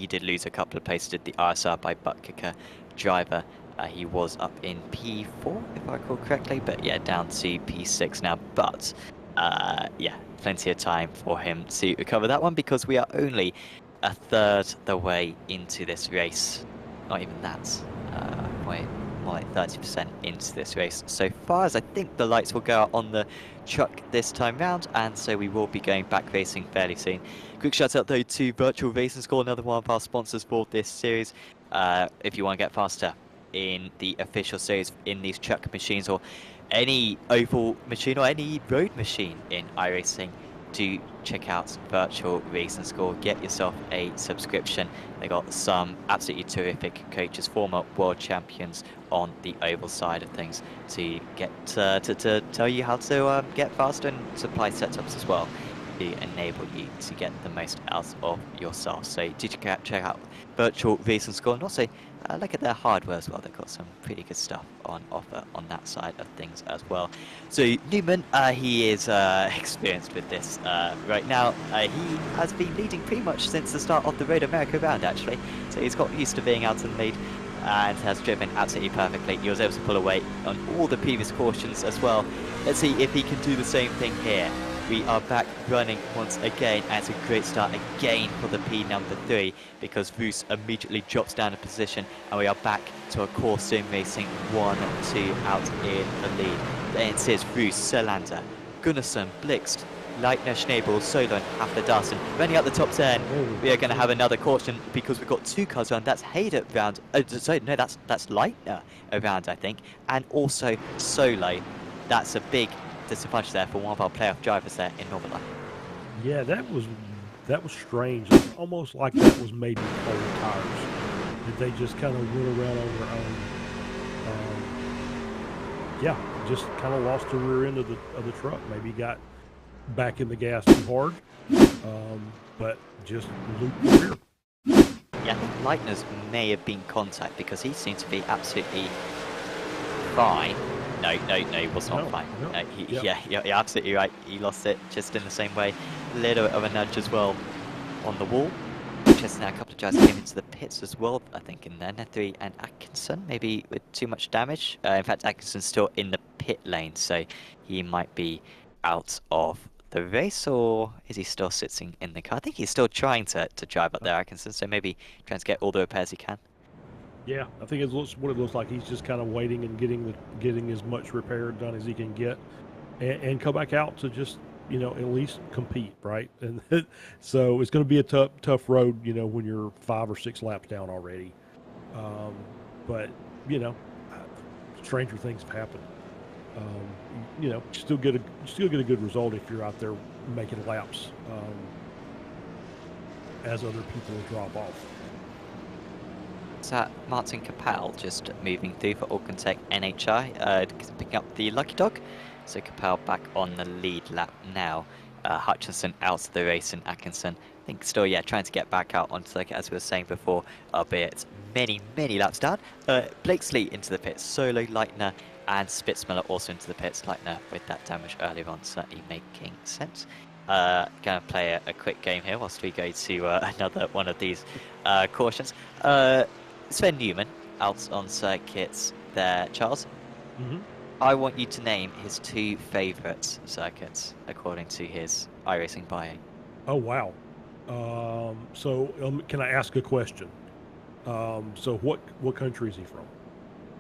did lose a couple of places, did the RSR by butt kicker driver. He was up in P4, if I recall correctly, but yeah, down to P6 now. But yeah, plenty of time for him to recover that one because we are only a third the way into this race. Not even that. More like 30% into this race. So far as I think the lights will go out on the truck this time round, and so we will be going back racing fairly soon. Quick shout out though to Virtual Racing School, another one of our sponsors for this series. If you want to get faster in the official series in these truck machines or any oval machine or any road machine in iRacing, do check out Virtual Racing School. Get yourself a subscription. They got some absolutely terrific coaches, former world champions on the oval side of things to get to tell you how to get faster and supply setups as well to enable you to get the most out of yourself. So do check out Virtual Racing School, and also look at their hardware as well. They've got some pretty good stuff on offer on that side of things as well. So Newman, he is experienced with this right now. He has been leading pretty much since the start of the Road America round, actually. So he's got used to being out in the lead and has driven absolutely perfectly. He was able to pull away on all the previous cautions as well. Let's see if he can do the same thing here. We are back running once again, and it's a great start again for the P number 3 because Roos immediately drops down a position, and we are back to a core sim racing 1-2 out in the lead. Then it says Roos, Selander, Gunnarsson, Blixt, Leitner, Schnabel, Solon, Hafler, running up the top 10. We are going to have another caution because we've got 2 cars around. That's Hayder round. Sorry, no, that's Leitner around, I think, and also Solo. That's a big disadvantage there for one of our playoff drivers there in Northern Line. Yeah, that was strange. It's almost like that was made with cold tires. That they just kind of went around on their own. Yeah, just kind of lost the rear end of the truck. Maybe got back in the gas too hard, but just looped the rear. Yeah, I think Leitner's may have been contact because he seemed to be absolutely fine. No, he was not fine. No. Yeah, you're absolutely right. He lost it just in the same way. A little bit of a nudge as well on the wall. Just now, a couple of guys came into the pits as well, I think, in there. Nethry and Atkinson, maybe with too much damage. In fact, Atkinson's still in the pit lane, so he might be out of the race, or is he still sitting in the car? I think he's still trying to drive up there, Atkinson, so maybe trying to get all the repairs he can. Yeah, I think what it looks like. He's just kind of waiting and getting as much repair done as he can get, and come back out to just at least compete, right? And so it's going to be a tough road, when you're 5 or 6 laps down already. But stranger things have happened. Still get a good result if you're out there making laps as other people drop off. That Martin Capel just moving through for Auckland NHI, picking up the lucky dog. So Capel back on the lead lap now. Hutchinson out of the race, and Atkinson, I think, still trying to get back out onto circuit as we were saying before, albeit many laps down. Blakesley into the pits, Solo, Leitner, and Spitzmiller also into the pits. Leitner with that damage earlier on, certainly making sense. Gonna play a quick game here whilst we go to another one of these cautions. Sven Newman out on circuits there, Charles. Mm-hmm. I want you to name his 2 favourite circuits according to his iRacing bio. Oh, wow. So can I ask a question? So what country is he from?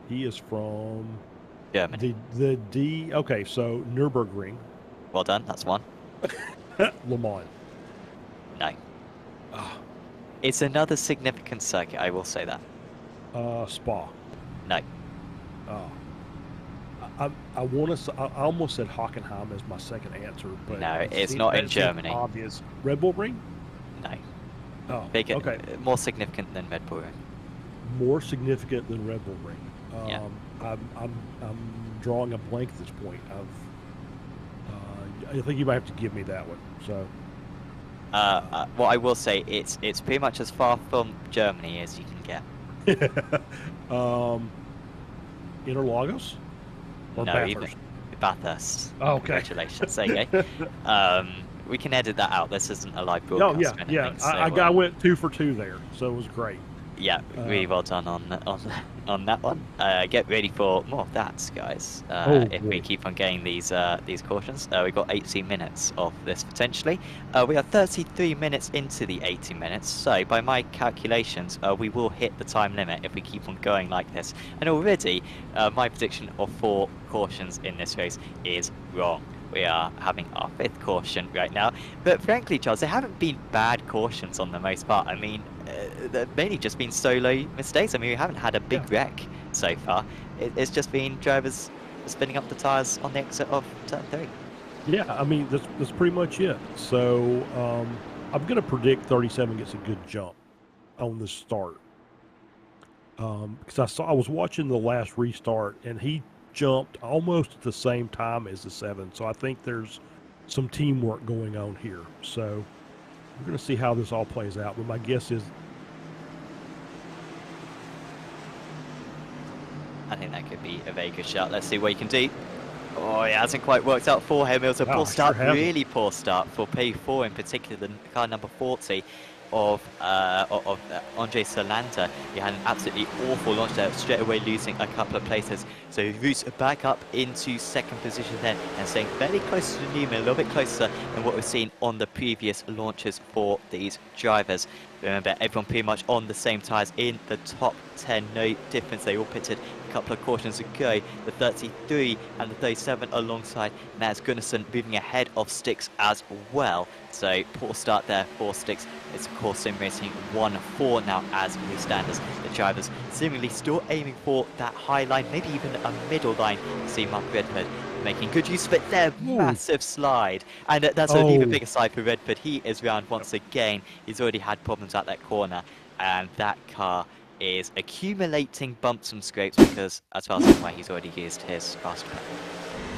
He is from Germany. Okay, so Nürburgring. Well done, that's one. Le Mans. No. It's another significant circuit, I will say that. Spa. No. I almost said Hockenheim as my second answer, but no, it's not in Germany. Obvious. Red Bull Ring? No. Oh, Bigger, okay. more significant than Red Bull Ring. More significant than Red Bull Ring. Yeah. I'm drawing a blank at this point. I think you might have to give me that one. So. What I will say, it's pretty much as far from Germany as you can get. Interlagos or No, Bathurst? even Bathurst. Oh, okay. Congratulations. There you go. We can edit that out. This isn't a live broadcast. Oh, yeah, or anything, yeah. so, I went 2 for 2 there, so it was great. Yeah, really well done on that one. Get ready for more of that, guys. If we keep on getting these cautions, we've got 18 minutes of this potentially. We are 33 minutes into the 80 minutes, so by my calculations, we will hit the time limit if we keep on going like this. And already, my prediction of 4 cautions in this race is wrong. We are having our 5th caution right now, but frankly, Charles, there haven't been bad cautions on the most part. I mean, they've mainly just been solo mistakes. I mean, we haven't had a big wreck so far. It's just been drivers spinning up the tires on the exit of turn 3. Yeah, I mean, that's pretty much it. So I'm going to predict 37 gets a good jump on the start. Because I was watching the last restart, and he jumped almost at the same time as the 7. So I think there's some teamwork going on here. So we're going to see how this all plays out. But my guess is... I think that could be a very good shot. Let's see what he can do. Oh, it hasn't quite worked out for him. It was a poor start, really poor start for P4 in particular, the car number 40 of Andre Solander. He had an absolutely awful launch there, straight away losing a couple of places. So he roots back up into 2nd position then and staying fairly close to Newman, a little bit closer than what we've seen on the previous launches for these drivers. Remember, everyone pretty much on the same tyres in the top 10, no difference. They all pitted a couple of cautions ago. The 33 and the 37 alongside Naz Gunnarsson moving ahead of Sticks as well. So poor start there for Sticks. It's of course sim racing 1-4 now as we stand, as the drivers seemingly still aiming for that high line, maybe even a middle line. See Mark Redford making good use of it there. Massive slide, and that's an even bigger slide for Redford. He is round once again. He's already had problems at that corner, and that car is accumulating bumps and scrapes because, as far as I'm aware, he's already used his fast track.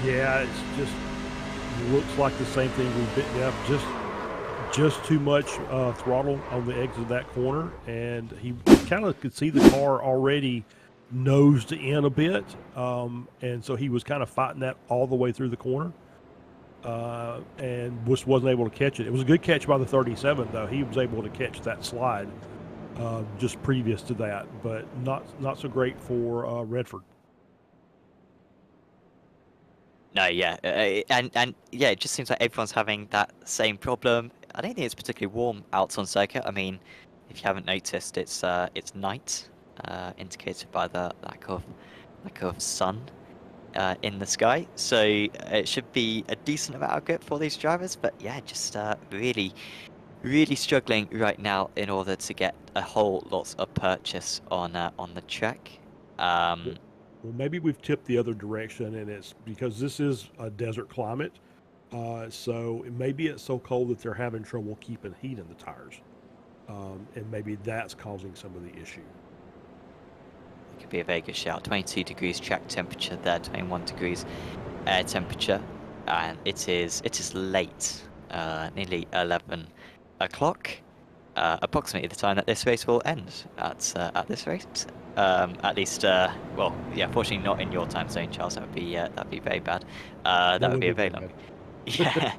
Yeah, it's just looks like the same thing we've been up. Just too much throttle on the exit of that corner, and he kind of could see the car already nosed in a bit, and so he was kind of fighting that all the way through the corner, and just wasn't able to catch it. It was a good catch by the 37, though. He was able to catch that slide just previous to that, but not so great for Redford. No, yeah, and yeah, it just seems like everyone's having that same problem. I don't think it's particularly warm out on circuit. I mean, if you haven't noticed, it's night, indicated by the lack of sun in the sky. So it should be a decent amount of grip for these drivers. But yeah, just really struggling right now in order to get a whole lot of purchase on the track. Well, maybe we've tipped the other direction, and it's because this is a desert climate. So maybe it's so cold that they're having trouble keeping heat in the tires. And maybe that's causing some of the issue. It could be a very good shout. 22 degrees track temperature there, 21 degrees air temperature. And it is late, nearly 11 o'clock. Approximately the time that this race will end at this rate. At least, well, yeah, fortunately not in your time zone, Charles. That'd be very bad. That would be a very long. Yeah,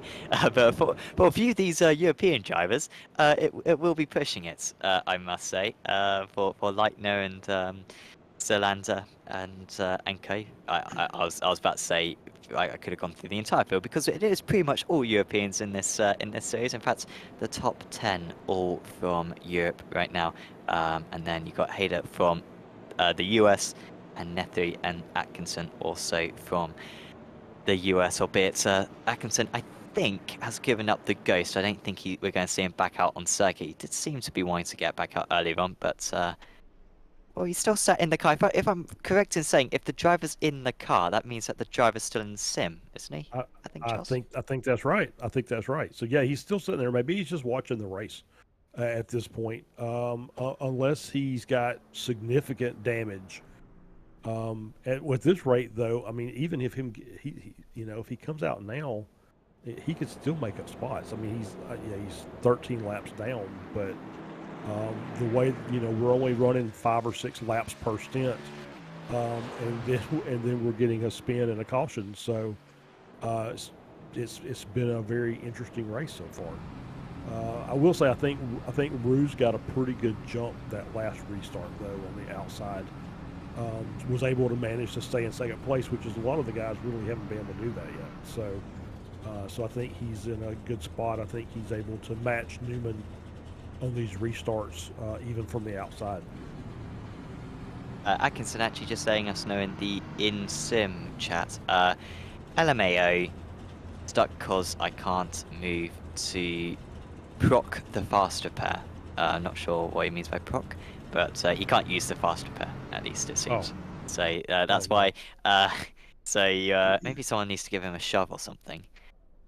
but for a few of these European drivers, it will be pushing it, I must say. For Leitner and Zelander and Co. I was about to say I could have gone through the entire field because it is pretty much all Europeans in this series. In fact, the top 10 all from Europe right now, and then you got Hayder from the US, and Nethery and Atkinson also from the US, albeit Atkinson, I think, has given up the ghost. I don't think we're going to see him back out on circuit. He did seem to be wanting to get back out earlier on, but well, he's still sat in the car. If I'm correct in saying, if the driver's in the car, that means that the driver's still in the sim, isn't he? I think that's right. I think that's right. So yeah, he's still sitting there. Maybe he's just watching the race. at this point, unless he's got significant damage. With this rate, though, I mean, even if if he comes out now, he could still make up spots. I mean, he's 13 laps down, but the way we're only running 5 or 6 laps per stint, and then we're getting a spin and a caution. So it's been a very interesting race so far. I will say I think Ruse got a pretty good jump that last restart though on the outside. Was able to manage to stay in second place, which is a lot of the guys really haven't been able to do that yet. So I think he's in a good spot. I think he's able to match Newman on these restarts, even from the outside. Atkinson actually just letting us know in the in-sim chat, LMAO stuck because I can't move to proc the faster pair. I'm not sure what he means by proc, but he can't use the faster pair, at least it seems. Oh. So that's why. Maybe someone needs to give him a shove or something.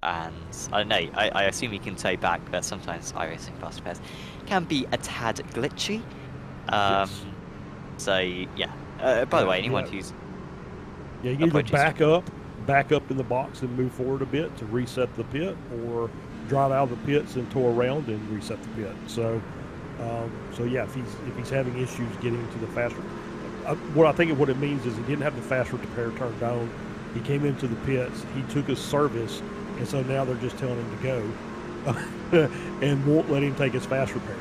And I don't know, I assume he can tow back, but sometimes iRacing faster pairs can be a tad glitchy. Yes. So yeah. By the way, anyone who's you can either back up in the box and move forward a bit to reset the pit, or drive out of the pits and tow around and reset the pit. So yeah, if he's having issues getting to the faster, what it means is he didn't have the faster pair turned on. He came into the pits, he took his service, and so now they're just telling him to go, and won't let him take his fast repair.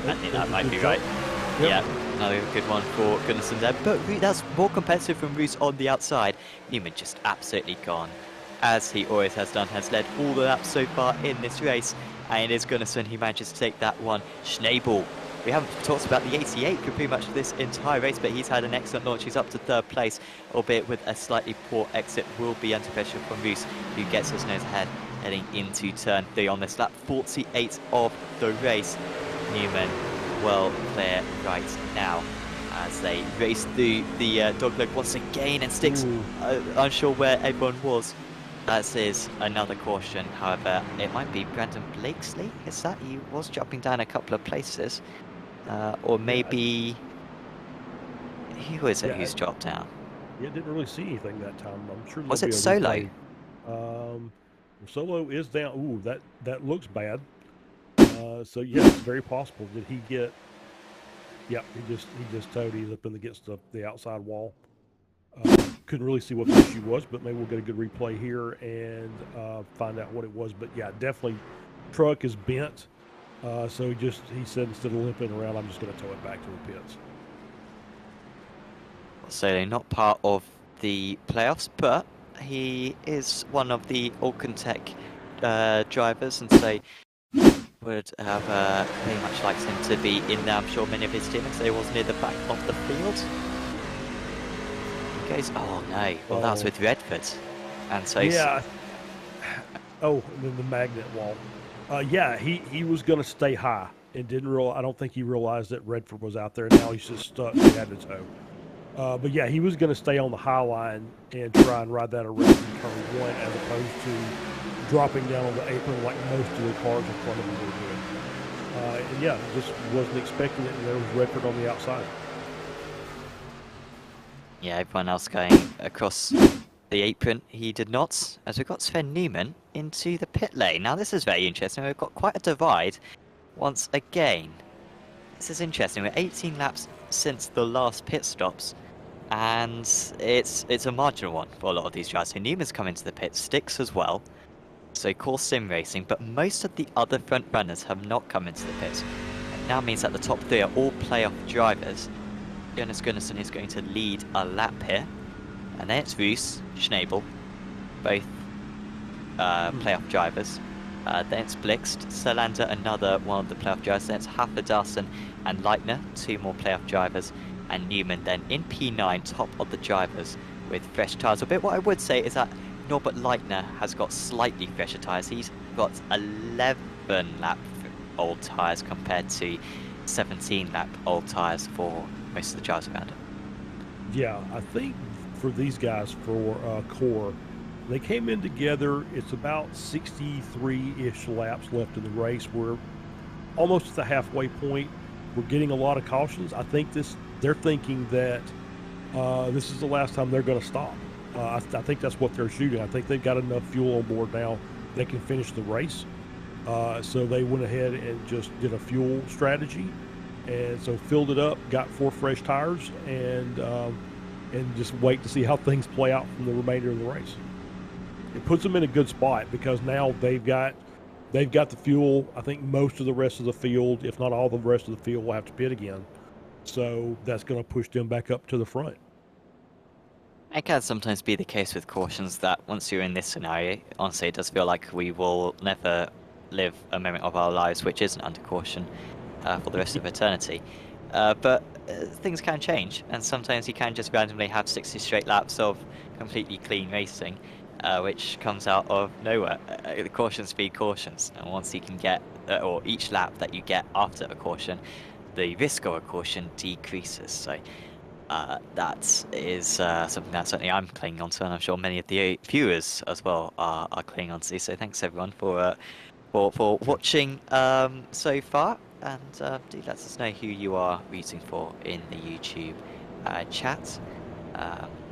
I think that might be right. Yep. Yeah, another good one for Gunnarsson there. But that's more competitive from Roos on the outside. Newman just absolutely gone, as he always has done, has led all the laps so far in this race. And it is Gunnarsson who manages to take that one. Schnabel, we haven't talked about the 88 for pretty much this entire race, but he's had an excellent launch. He's up to 3rd place, albeit with a slightly poor exit. Will be under pressure from Roos, who gets his nose ahead heading into turn 3 on this lap 48 of the race. Newman well clear right now as they race through the dogleg once again, and sticks unsure where everyone was. That is another caution. However, it might be Brandon Blakesley. Is that he was jumping down a couple of places, or maybe who is it who's dropped down? Yeah, didn't really see anything that time. I'm sure. Was it Solo? Solo is down. Ooh, that looks bad. So yes, very possible. Did he get? Yeah, he just towed. He's up against the outside wall. Couldn't really see what the issue was, but maybe we'll get a good replay here and find out what it was. But yeah, definitely, truck is bent. So he said instead of limping around, I'm just going to tow it back to the pits. So they're not part of the playoffs, but he is one of the Alcantech drivers, and so would have very much liked him to be in there. I'm sure many of his teammates. He was near the back of the field. He goes, oh no, well that was with Redford, and so yeah. Oh, and then the magnet wall. Yeah, he was going to stay high and didn't realize. I don't think he realized that Redford was out there. Now he's just stuck. He had to tow. But yeah, he was going to stay on the high line and try and ride that around in turn 1, as opposed to dropping down on the apron like most of the cars in front of him were doing. And yeah, just wasn't expecting it, and there was Redford on the outside. Yeah, everyone else going across the apron. He did not, as we've got Sven Newman into the pit lane. Now this is very interesting. We've got quite a divide once again. This is interesting. We're 18 laps since the last pit stops, and it's a marginal one for a lot of these drivers. So Newman's come into the pit, Sticks as well. So course sim racing, but most of the other front runners have not come into the pit. It now means that the top 3 are all playoff drivers. Jonas Gunnarsson is going to lead a lap here, and then it's Roos, Schnabel, both playoff drivers. Then it's Blixt, Selander, another one of the playoff drivers. Then it's Hafferdarson and Leitner, 2 more playoff drivers, and Newman then in P9, top of the drivers with fresh tyres. A bit what I would say is that Norbert Leitner has got slightly fresher tyres. He's got 11-lap old tyres compared to 17-lap old tyres for most of the drivers around him. Yeah, I think for these guys, for Core, they came in together. It's about 63-ish laps left in the race. We're almost at the halfway point. We're getting a lot of cautions. I think they're thinking that this is the last time they're going to stop. I think that's what they're shooting. I think they've got enough fuel on board now they can finish the race. So they went ahead and just did a fuel strategy, and so filled it up, got 4 fresh tires, and just wait to see how things play out from the remainder of the race. It puts them in a good spot because now they've got the fuel. I think most of the rest of the field, if not all the rest of the field, will have to pit again. So that's going to push them back up to the front. It can sometimes be the case with cautions that once you're in this scenario, honestly, it does feel like we will never live a moment of our lives which isn't under caution for the rest of eternity. But things can change, and sometimes you can just randomly have 60 straight laps of completely clean racing, which comes out of nowhere. The cautions be cautions, and once you can get, or each lap that you get after a caution, the risk of a caution decreases. So that is something that certainly I'm clinging on to, and I'm sure many of the viewers as well are clinging on to. So thanks everyone for watching so far, and do let us know who you are rooting for in the YouTube chat,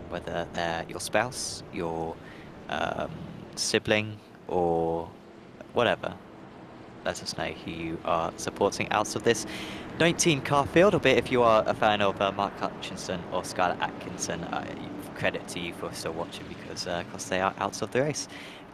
whether they're your spouse, your sibling, or whatever. Let us know who you are supporting out of this 19 car field, albeit if you are a fan of Mark Hutchinson or Skylar Atkinson, credit to you for still watching, because they are out of the race.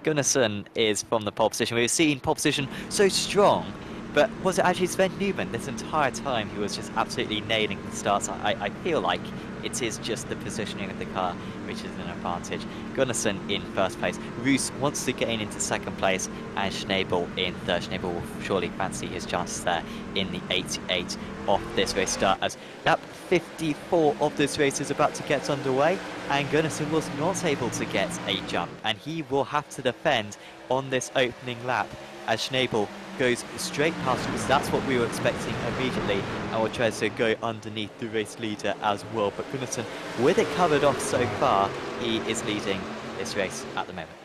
Gunnarson is from the pole position. We've seen pole position so strong, but was it actually Sven Newman this entire time who was just absolutely nailing the starts? I feel like it is just the positioning of the car which is an advantage. Gunnarson in first place, Roos wants to gain into second place, and Schnabel in third. Schnabel will surely fancy his chances there in the 88 of this race start, as lap 54 of this race is about to get underway, and Gunnarson was not able to get a jump, and he will have to defend on this opening lap as Schnabel goes straight past us. That's what we were expecting immediately, and will try to go underneath the race leader as well. But Gunnarson, with it covered off so far, he is leading this race at the moment.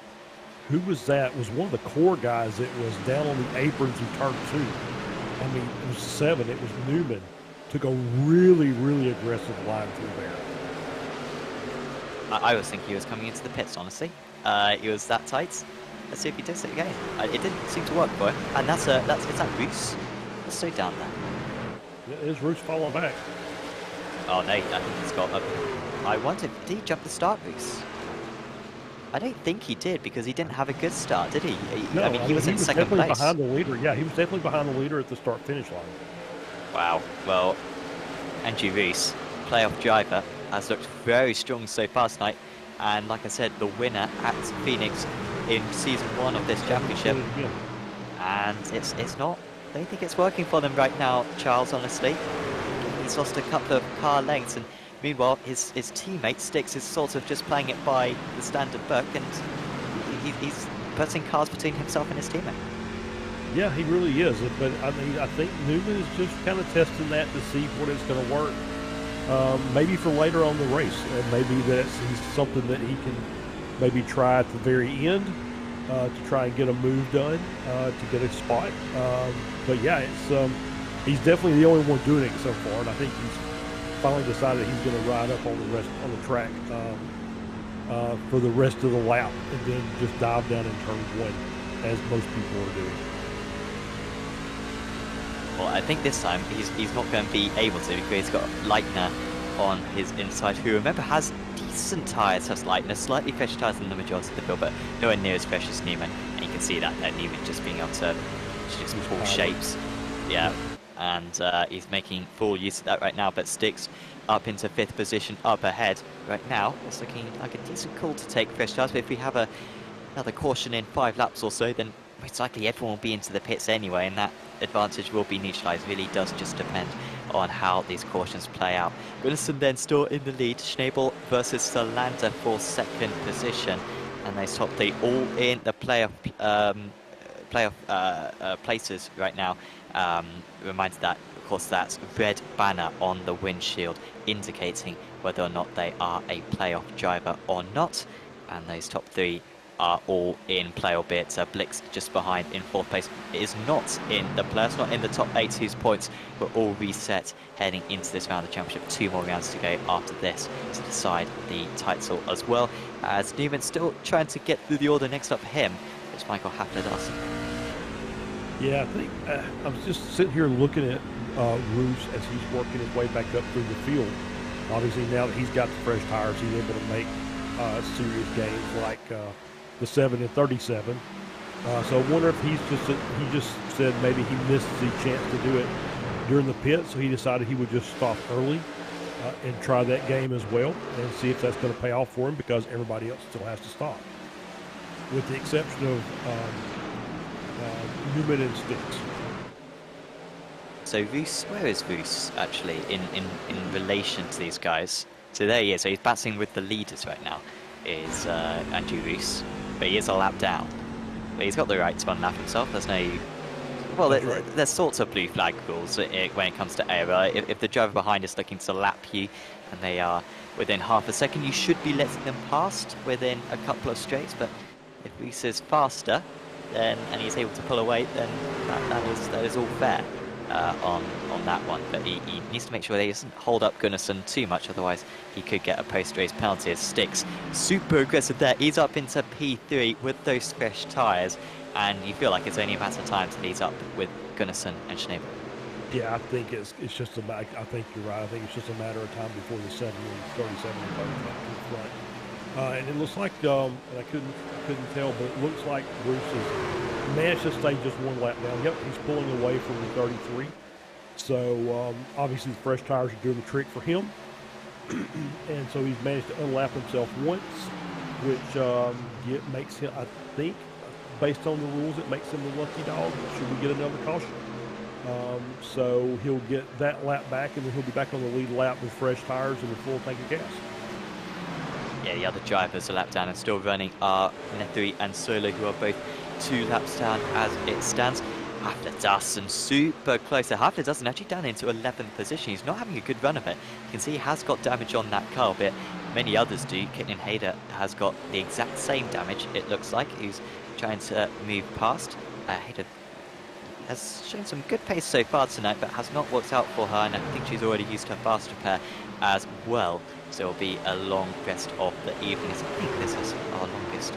Who was that? It was one of the core guys that was down on the aprons in turn 2. I mean, it was 7. It was Newman. Took a really, really aggressive line through there. I was thinking he was coming into the pits, honestly. He was that tight. Let's see if he does it again. It didn't seem to work for him. And is that Roos? Let's stay down there. Yeah, it is Roos falling back. Oh no, I think he's got a... I wonder, did he jump the start, Roos? I don't think he did, because he didn't have a good start, did he? No, I mean, he was in second place. Behind the leader. Yeah, he was definitely behind the leader at the start-finish line. Wow. Well, Andrew Roos, playoff driver, has looked very strong so far tonight. And like I said, the winner at Phoenix in season 1 of this championship. Yeah. And it's not, I don't think it's working for them right now, Charles, honestly. He's lost a couple of car lengths, and meanwhile his teammate Styx is sort of just playing it by the standard book, and he's putting cars between himself and his teammate. Yeah, he really is. But I mean, I think Newman is just kind of testing that to see what it's going to work. Maybe for later on the race, maybe that's something that he can maybe try at the very end to try and get a move done to get a spot. But yeah, it's he's definitely the only one doing it so far, and I think he's finally decided he's going to ride up on the track for the rest of the lap, and then just dive down in turn 1, as most people are doing. Well, I think this time he's not going to be able to, because he's got Leitner on his inside, who, remember, has decent tyres, has Leitner, slightly fresher tyres than the majority of the field, but nowhere near as fresh as Newman. And you can see that Newman just being able to just pull shapes. Yeah, and he's making full use of that right now, but Styx up into 5th position, up ahead. Right now, it's looking like a decent call to take fresh tyres, but if we have another caution in 5 laps or so, then most likely everyone will be into the pits anyway, and that advantage will be neutralised. Really does just depend on how these cautions play out. Gunnarson then still in the lead. Schnabel versus Salander for 2nd position, and they top the all in the playoff places right now. Reminded that, of course, that's red banner on the windshield indicating whether or not they are a playoff driver or not. And those top 3 are all in play, albeit Blix just behind in 4th place. It is not in the playoffs, not in the top 8, whose points were all reset heading into this round of the championship. 2 more rounds to go after this to decide the title as well, as Newman still trying to get through the order. Next up for him is Michael Hafler-Dawson. Yeah, I think I was just sitting here looking at Roos as he's working his way back up through the field. Obviously, now that he's got the fresh tires, he's able to make serious gains like the 7 and 37. So I wonder if he just said maybe he missed the chance to do it during the pit, so he decided he would just stop early and try that game as well and see if that's going to pay off for him, because everybody else still has to stop, with the exception of Newman and Sticks. So Roos, where is Roos actually in relation to these guys? So there he is. So he's battling with the leaders right now, is Andrew Roos, but he is a lap down. But he's got the right to unlap himself. There's no... Well, there's sorts of blue flag rules when it comes to ARL. If the driver behind is looking to lap you and they are within half a second, you should be letting them past within a couple of straights. But if Roos is faster and he's able to pull away, then that is all fair on that one. But he needs to make sure that he doesn't hold up Gunnarsson too much, otherwise he could get a post-race penalty. As Sticks super aggressive there. He's up into P3 with those fresh tyres, and you feel like it's only a matter of time till he's up with Gunnarsson and Schneider. Yeah, I think it's just a matter. I think you're right. I think it's just a matter of time before the 7 and 37 are both back to the front. And it looks like and I couldn't tell, but it looks like Bruce has managed to stay just one lap down. Yep, he's pulling away from the 33. So obviously the fresh tires are doing the trick for him, and so he's managed to unlap himself once, which makes him, I think, based on the rules, it makes him the lucky dog. Should we get another caution? So he'll get that lap back, and then he'll be back on the lead lap with fresh tires and a full tank of gas. Yeah, the other drivers are lap down and still running are Nethuri and Solo, who are both 2 laps down as it stands. Hafler-Dawson super close. Hafler-Dawson actually down into 11th position. He's not having a good run of it. You can see he has got damage on that car, but many others do. Kitten Hayder has got the exact same damage, it looks like. He's trying to move past. Hayder has shown some good pace so far tonight, but has not worked out for her, and I think she's already used her fast repair as well. So it'll be a long rest of the evening. I think this is our longest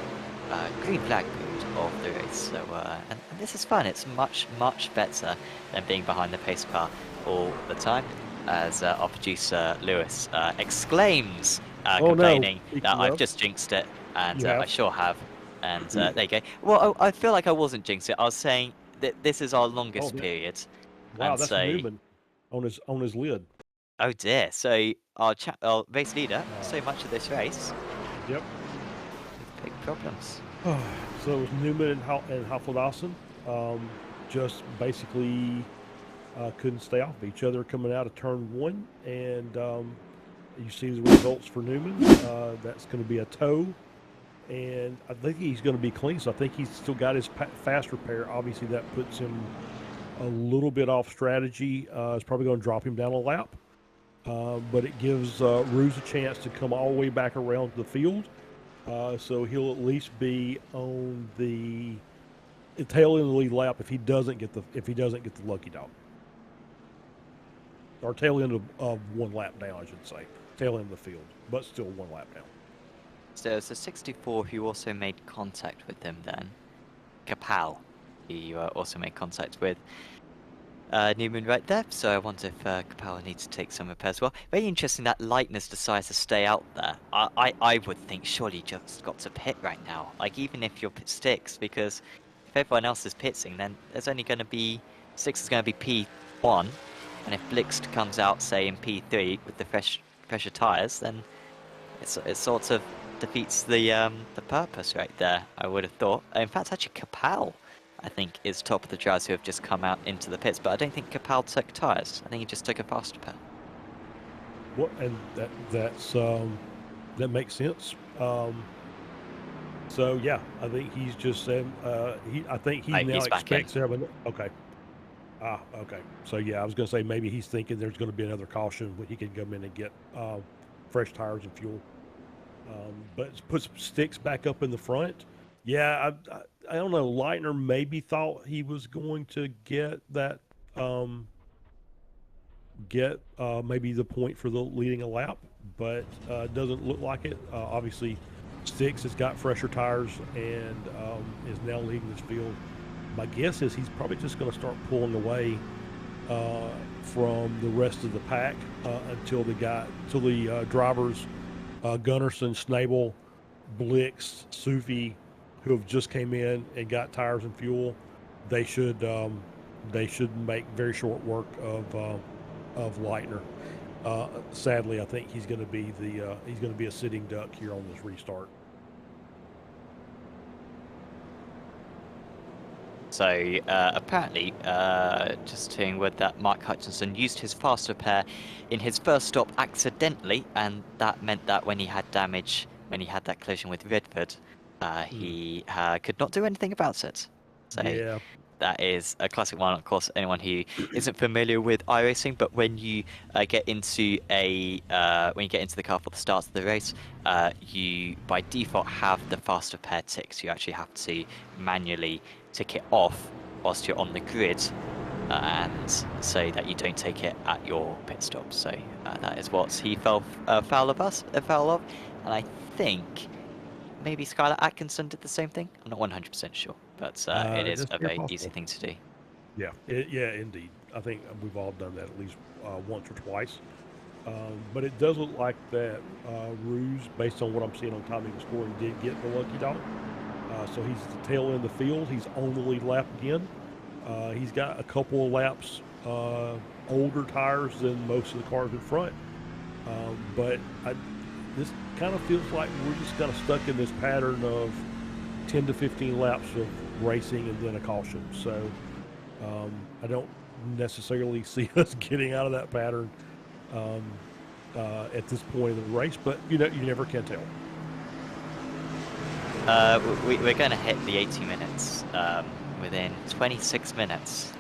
green flag period of the race. So and this is fun. It's much better than being behind the pace car all the time, as our producer Lewis exclaims, complaining that I've just jinxed it, and I sure have. And there you go. Well, I feel like I wasn't jinxed it. I was saying that this is our longest period. Wow, and that's so, Newman on his lid. Oh dear. So our race leader, so much of this race. Yep. With big problems. So it was Newman and Hafler-Dawson. Just basically couldn't stay off of each other coming out of turn 1, and you see the results for Newman. That's going to be a tow, and I think he's going to be clean. So I think he's still got his fast repair. Obviously, that puts him a little bit off strategy. It's probably going to drop him down a lap. But it gives Roos a chance to come all the way back around the field, so he'll at least be on the tail end of the lead lap if he doesn't get the lucky dog, or tail end of 1 lap down, I should say, tail end of the field, but still 1 lap down. So it's a 64 who also made contact with him then. Kapal, he also made contact with Newman right there, so I wonder if Kapal needs to take some repairs as well. Very interesting that Lightness decides to stay out there. I would think surely you just got to pit right now, like even if your pit sticks, because if everyone else is pitting, then there's only going to be, Six is going to be P1, and if Blixt comes out, say, in P3 with the fresher tyres, then it sort of defeats the purpose right there, I would have thought. In fact, actually Kapal, I think, is top of the drivers who have just come out into the pits, but I don't think Kapal took tyres. I think he just took a fast repair. What, and that makes sense. So yeah, I think he's just saying I think he now expects everyone. Okay. Okay. So yeah, I was going to say maybe he's thinking there's going to be another caution when he can come in and get fresh tires and fuel. But it puts Sticks back up in the front. Yeah, I don't know. Leitner maybe thought he was going to get that, um, maybe the point for the leading a lap, but it doesn't look like it. Obviously, Six has got fresher tires and is now leading this field. My guess is he's probably just going to start pulling away uh, from the rest of the pack until the drivers, Gunnarsson, Snable, Blix, Sufi, who have just came in and got tires and fuel. They should make very short work of Leitner. Sadly, I think he's going to be a sitting duck here on this restart. So apparently, just hearing word that Mark Hutchinson used his fast repair in his first stop accidentally, and that meant that when he had damage, when he had that collision with Redford, he could not do anything about it. So Yeah. that is a classic one. Of course, anyone who isn't familiar with iRacing, but when you get into the car for the start of the race, you by default have the fast repair tick. So you actually have to manually tick it off whilst you're on the grid, and so that you don't take it at your pit stop. So that is what he fell foul of, and I think maybe Skylar Atkinson did the same thing. I'm not 100% sure, but it is That's a very very easy possible. thing to do. Yeah, yeah, indeed. I think we've all done that at least once or twice. But it does look like that Ruse, based on what I'm seeing on timing and scoring, did get the lucky dog. So he's the tail end of the field. He's on the lead lap again. He's got a couple of laps older tires than most of the cars in front. But this kind of feels like we're just kind of stuck in this pattern of 10 to 15 laps of racing and then a caution. So I don't necessarily see us getting out of that pattern at this point in the race, but you never can tell. We're going to hit the 80 minutes within 26 minutes.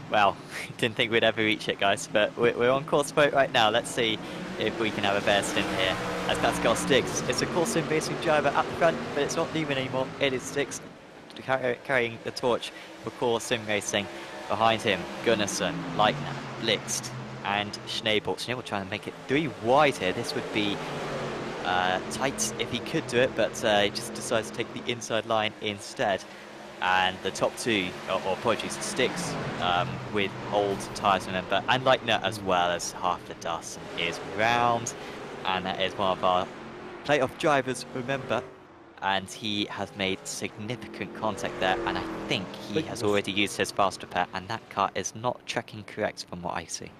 Well, didn't think we'd ever reach it, guys, but we're on course boat right now. Let's see if we can have a bear stint here. As Pascal Sticks, it's a course sim racing driver at the front, but it's not Newman anymore. It is Sticks carrying the torch for course sim racing. Behind him, Gunnarsson, Leitner, Blixt, and Schnabel. Schnabel trying to make it 3 wide here. This would be tight if he could do it, but he just decides to take the inside line instead. And the top 2, or apologies, Sticks with old tyres, remember, and Leitner as well as half the dust is round, and that is one of our playoff drivers, remember, and he has made significant contact there, and I think he has already used his fast repair, and that car is not tracking correct from what I see.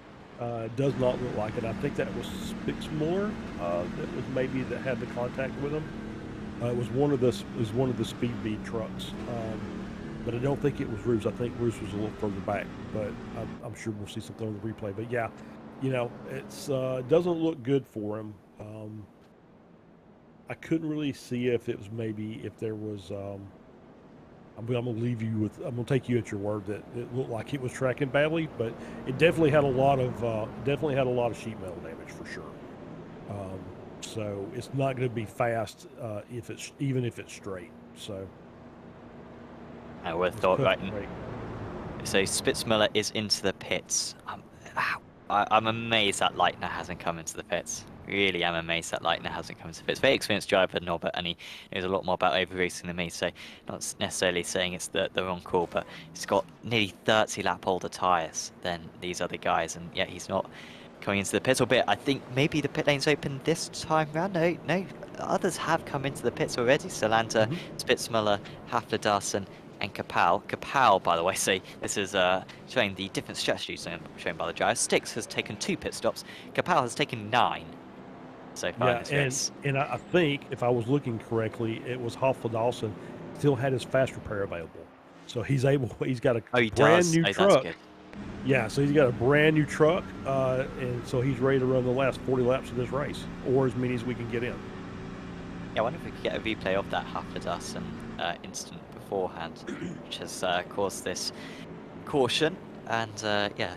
Does not look like it. I think that was Spixmore that was maybe that had the contact with him. It was one of the speed bead trucks, but I don't think it was Ruse. I think Ruse was a little further back, but I'm sure we'll see something on the replay. But yeah, it's doesn't look good for him. I couldn't really see if it was maybe if there was. I'm gonna leave you with. I'm gonna take you at your word that it looked like it was tracking badly, but it definitely had a lot of sheet metal damage for sure. So it's not going to be fast even if it's straight. So I would have thought right. So Spitzmüller is into the pits. I'm amazed that Leitner hasn't come into the pits. Really am amazed that Leitner hasn't come into the pits. Very experienced driver, Norbert, and he knows a lot more about over racing than me. So not necessarily saying it's the wrong call, but he's got nearly 30 lap older tyres than these other guys, and yet he's not coming into the pits. Albeit I think maybe the pit lane's open this time round. No, others have come into the pits already. Solanta, Spitzmüller, Hafler-Darson, and Kapal. Kapal, by the way, so this is showing the different strategies shown by the driver. Sticks has taken 2 pit stops. Kapal has taken 9 so far in this race. And I think, if I was looking correctly, it was Hafler-Darson still had his fast repair available. So he's got a brand new truck. Yeah, so he's got a brand new truck, and so he's ready to run the last 40 laps of this race, or as many as we can get in. Yeah, I wonder if we could get a replay of that Hafler-Darson incident beforehand, which has caused this caution, and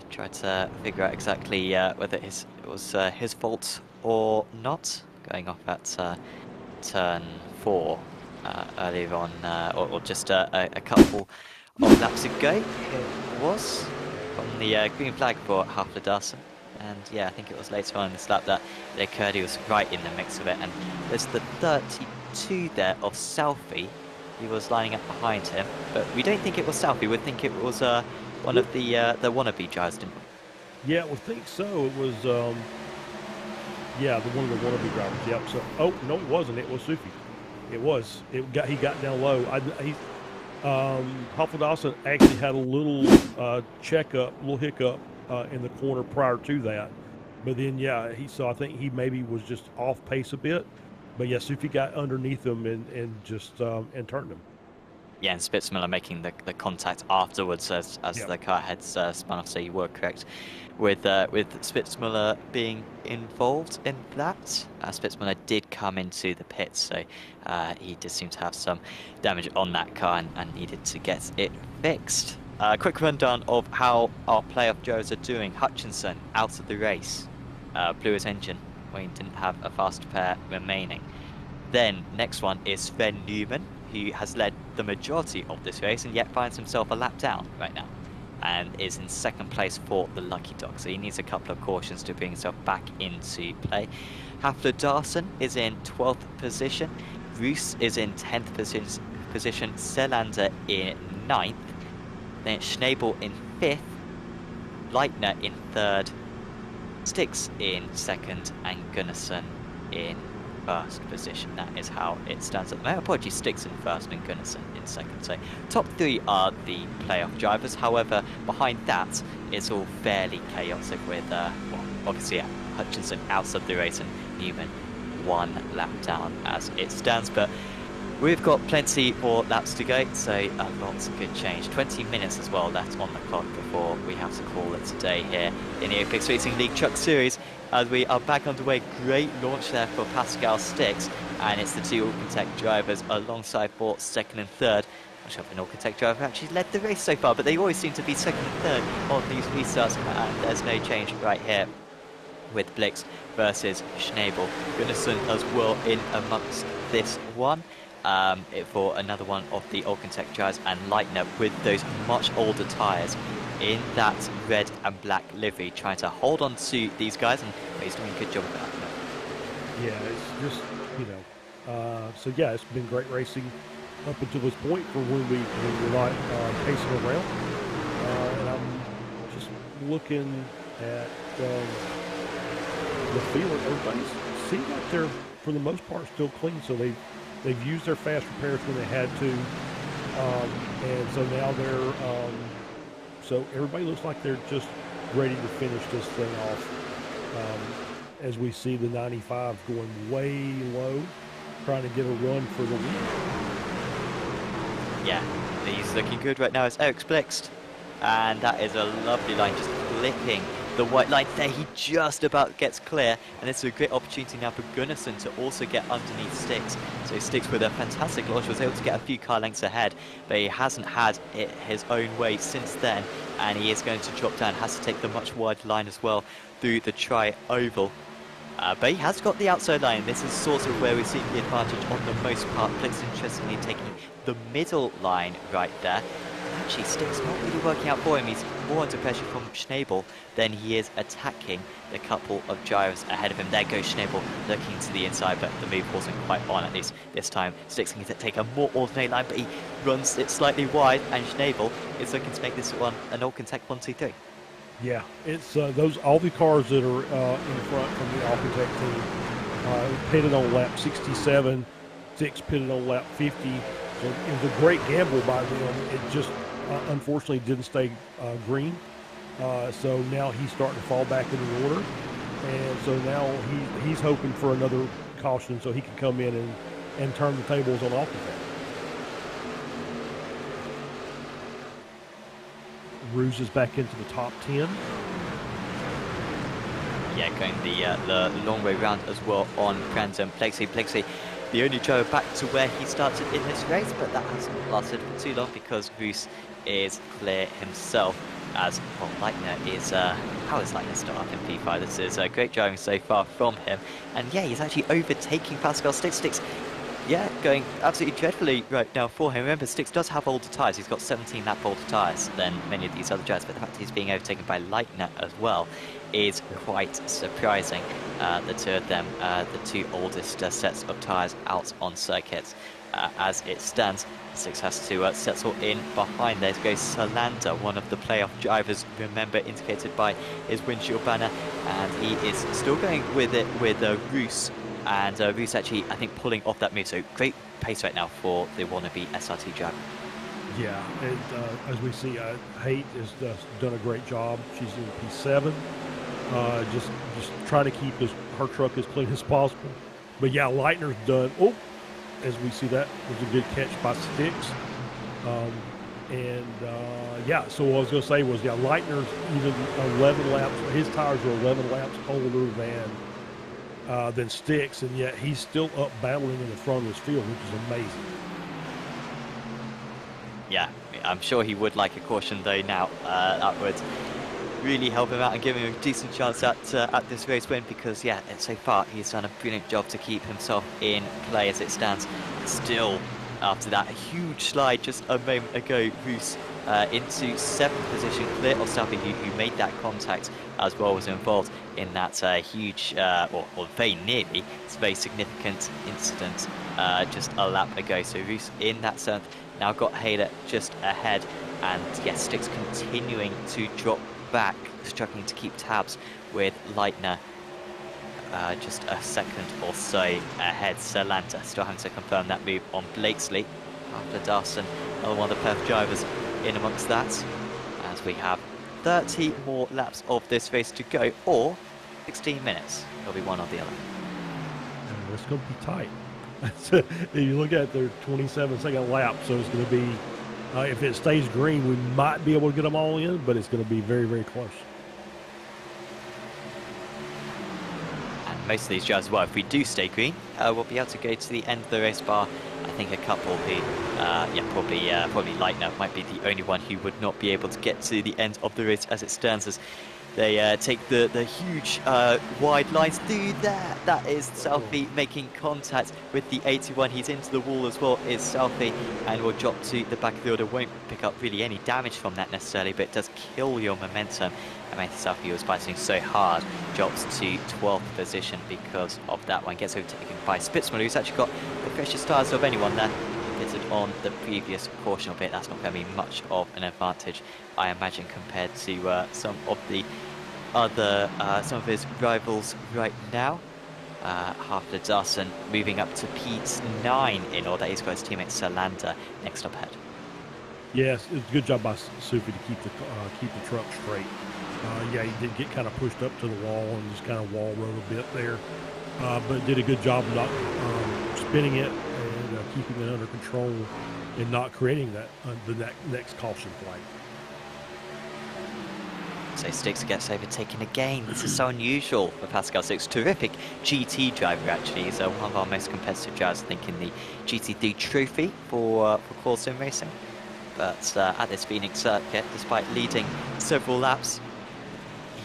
try to figure out exactly whether it was his fault or not, going off at turn 4. earlier on, or just a couple of laps ago. It was from the green flag for Hafler-Darson. And yeah, I think it was later on in this lap that it occurred. He was right in the mix of it. And there's the 32 there of Southie. He was lining up behind him, but we don't think it was Southie. We think it was one of the wannabe drivers, didn't we? Yeah, we think so. It was, yeah, one of the wannabe drivers. Yep. So, oh no, it wasn't. It was Sufi. It was. He got down low. Hafler-Darson actually had a little little hiccup in the corner prior to that, but then yeah, I think he maybe was just off pace a bit. But yeah, Sufi got underneath him and just and turned him. Yeah, and Spitzmiller making the contact afterwards as Yep. the car had spun off. So you were correct with Spitzmiller being involved in that. Spitzmiller did come into the pits, so he did seem to have some damage on that car and needed to get it fixed. Quick rundown of how our playoff drivers are doing. Hutchinson out of the race, blew his engine when he didn't have a fast pair remaining. Then next one is Sven Newman, who has led the majority of this race and yet finds himself a lap down right now and is in second place for the Lucky Dog. So he needs a couple of cautions to bring himself back into play. Hafler-Darson is in 12th position. Roos is in 10th position. Selander in 9th. Then Schnabel in 5th. Leitner in 3rd. Sticks in 2nd. And Gunnarsson in 1st position. That is how it stands at the moment. Apologies, Sticks in 1st and Gunnarsson in 2nd. So top 3 are the playoff drivers. However, behind that, it's all fairly chaotic with, well, obviously, yeah, Hutchinson out of the race and Newman 1 lap down as it stands. But we've got plenty more laps to go, so lots of good change. 20 minutes as well left on the clock before we have to call it today here in the Apex Racing League Truck Series as we are back underway. Great launch there for Pascal Sticks, and it's the 2 Alcantech drivers alongside for 2nd and 3rd. Not sure if an Alcantech driver actually led the race so far, but they always seem to be 2nd and 3rd on these restarts, and there's no change right here with Blix versus Schnabel. Gunnarsson as well in amongst this one. For another one of the Alcantech drivers, and Leitner with those much older tyres in that red and black livery, trying to hold on to these guys, and he's doing a good job of that. Yeah, it's just, you know, so yeah, it's been great racing up until this point for when we're not pacing around. And I'm just looking at the field. Everybody seems like they're, for the most part, still clean. So they've used their fast repairs when they had to, and so now they're so everybody looks like they're just ready to finish this thing off. As we see the 95 going way low, trying to get a run for the lead. Yeah, he's looking good right now. It's Eric's Blixt, and that is a lovely line, just clipping the white line there. He just about gets clear, and it's a great opportunity now for Gunnarsson to also get underneath Sticks. So Sticks with a fantastic launch was able to get a few car lengths ahead, but he hasn't had it his own way since then, and he is going to drop down, has to take the much wider line as well through the tri-oval. But he has got the outside line. This is sort of where we see the advantage on the most part. Blitz interestingly taking the middle line right there. Actually, Sticks not really working out for him. He's more under pressure from Schnabel than he is attacking the couple of drivers ahead of him. There goes Schnabel looking to the inside, but the move wasn't quite on, at least this time. Sticks can take a more ordinary line, but he runs it slightly wide, and Schnabel is looking to make this one an Alcantech 1-2-3. Yeah, it's all the cars that are in front from the Alcantech team pitted on lap 67, Sticks pitted on lap 50. So it was a great gamble by them. It just unfortunately didn't stay green. So now he's starting to fall back in the order. And so now he's hoping for another caution so he can come in and turn the tables on Alcantech. Ruse is back into the top 10. Yeah, going the long way round as well on Brandon Plexi, the only driver back to where he started in this race, but that hasn't lasted for too long because Roos is clear himself. As well, Leitner is, how is Leitner still up in P5? This is great driving so far from him. And yeah, he's actually overtaking Pascal Sticks. Sticks Yeah, going absolutely dreadfully right now for him. Remember, Styx does have older tyres. He's got 17 lap older tyres than many of these other drivers, but the fact that he's being overtaken by Leitner as well is quite surprising. The two of them, the two oldest sets of tyres out on circuits. As it stands, Styx has to settle in behind. There goes Salander, one of the playoff drivers, remember, indicated by his windshield banner, and he is still going with it with Roos. And Roos actually, I think, pulling off that move. So great pace right now for the wannabe SRT driver. Yeah, and as we see, Haight has done a great job. She's in P7, just trying to keep her truck as clean as possible. But yeah, Leitner's done. Oh, as we see, that was a good catch by Styx. Yeah, so what I was going to say was, yeah, Leitner's even 11 laps. His tires are 11 laps older than Styx, and yet he's still up battling in the front of his field, which is amazing. Yeah, I'm sure he would like a caution though now. That would really help him out and give him a decent chance at this race win, because yeah, so far he's done a brilliant job to keep himself in play as it stands. Still, after that huge slide just a moment ago, Roos into 7th position, clear of Staffy, who made that contact as well, was involved in that huge, or very nearly, it's a very significant incident just a lap ago. So Roos in that 7th, now got Hayler just ahead, and yes, Styx continuing to drop back, struggling to keep tabs with Leitner. Just a second or so ahead. Salander still having to confirm that move on Blakesley after Darson, another one of the Perth drivers in amongst that, as we have 30 more laps of this race to go, or 16 minutes. It'll be one or the other. And it's going to be tight. If you look at their 27-second lap, so it's going to be, if it stays green, we might be able to get them all in, but it's going to be very, very close. And most of these drivers, well, if we do stay green, we'll be able to go to the end of the race bar. I think a couple who, probably Leitner might be the only one who would not be able to get to the end of the race as it stands, as they take the huge wide lines through there. That is Selfie making contact with the 81. He's into the wall as well, is Selfie, and will drop to the back of the order. Won't pick up really any damage from that necessarily, but it does kill your momentum. And Matthew Selfie was fighting so hard, drops to 12th position because of that one. Gets overtaken by Spitzman, who's actually got the freshest tyres of anyone there. Pitted on the previous caution, albeit that's not going to be much of an advantage, I imagine, compared to some of the other, some of his rivals right now. After Darson moving up to P9 in order. He's got his teammate Salander next up ahead. Yes, it's a good job by Sufi to keep the truck straight. Yeah, he did get kind of pushed up to the wall and just kind of wall rode a bit there, but did a good job of not spinning it and keeping it under control and not creating that the next caution flag. So Styx gets overtaken again. This is so unusual for Pascal Styx. Terrific GT driver, actually. He's one of our most competitive drivers, I think, in the GT3 trophy for Core Sim Racing. But at this Phoenix circuit, despite leading several laps,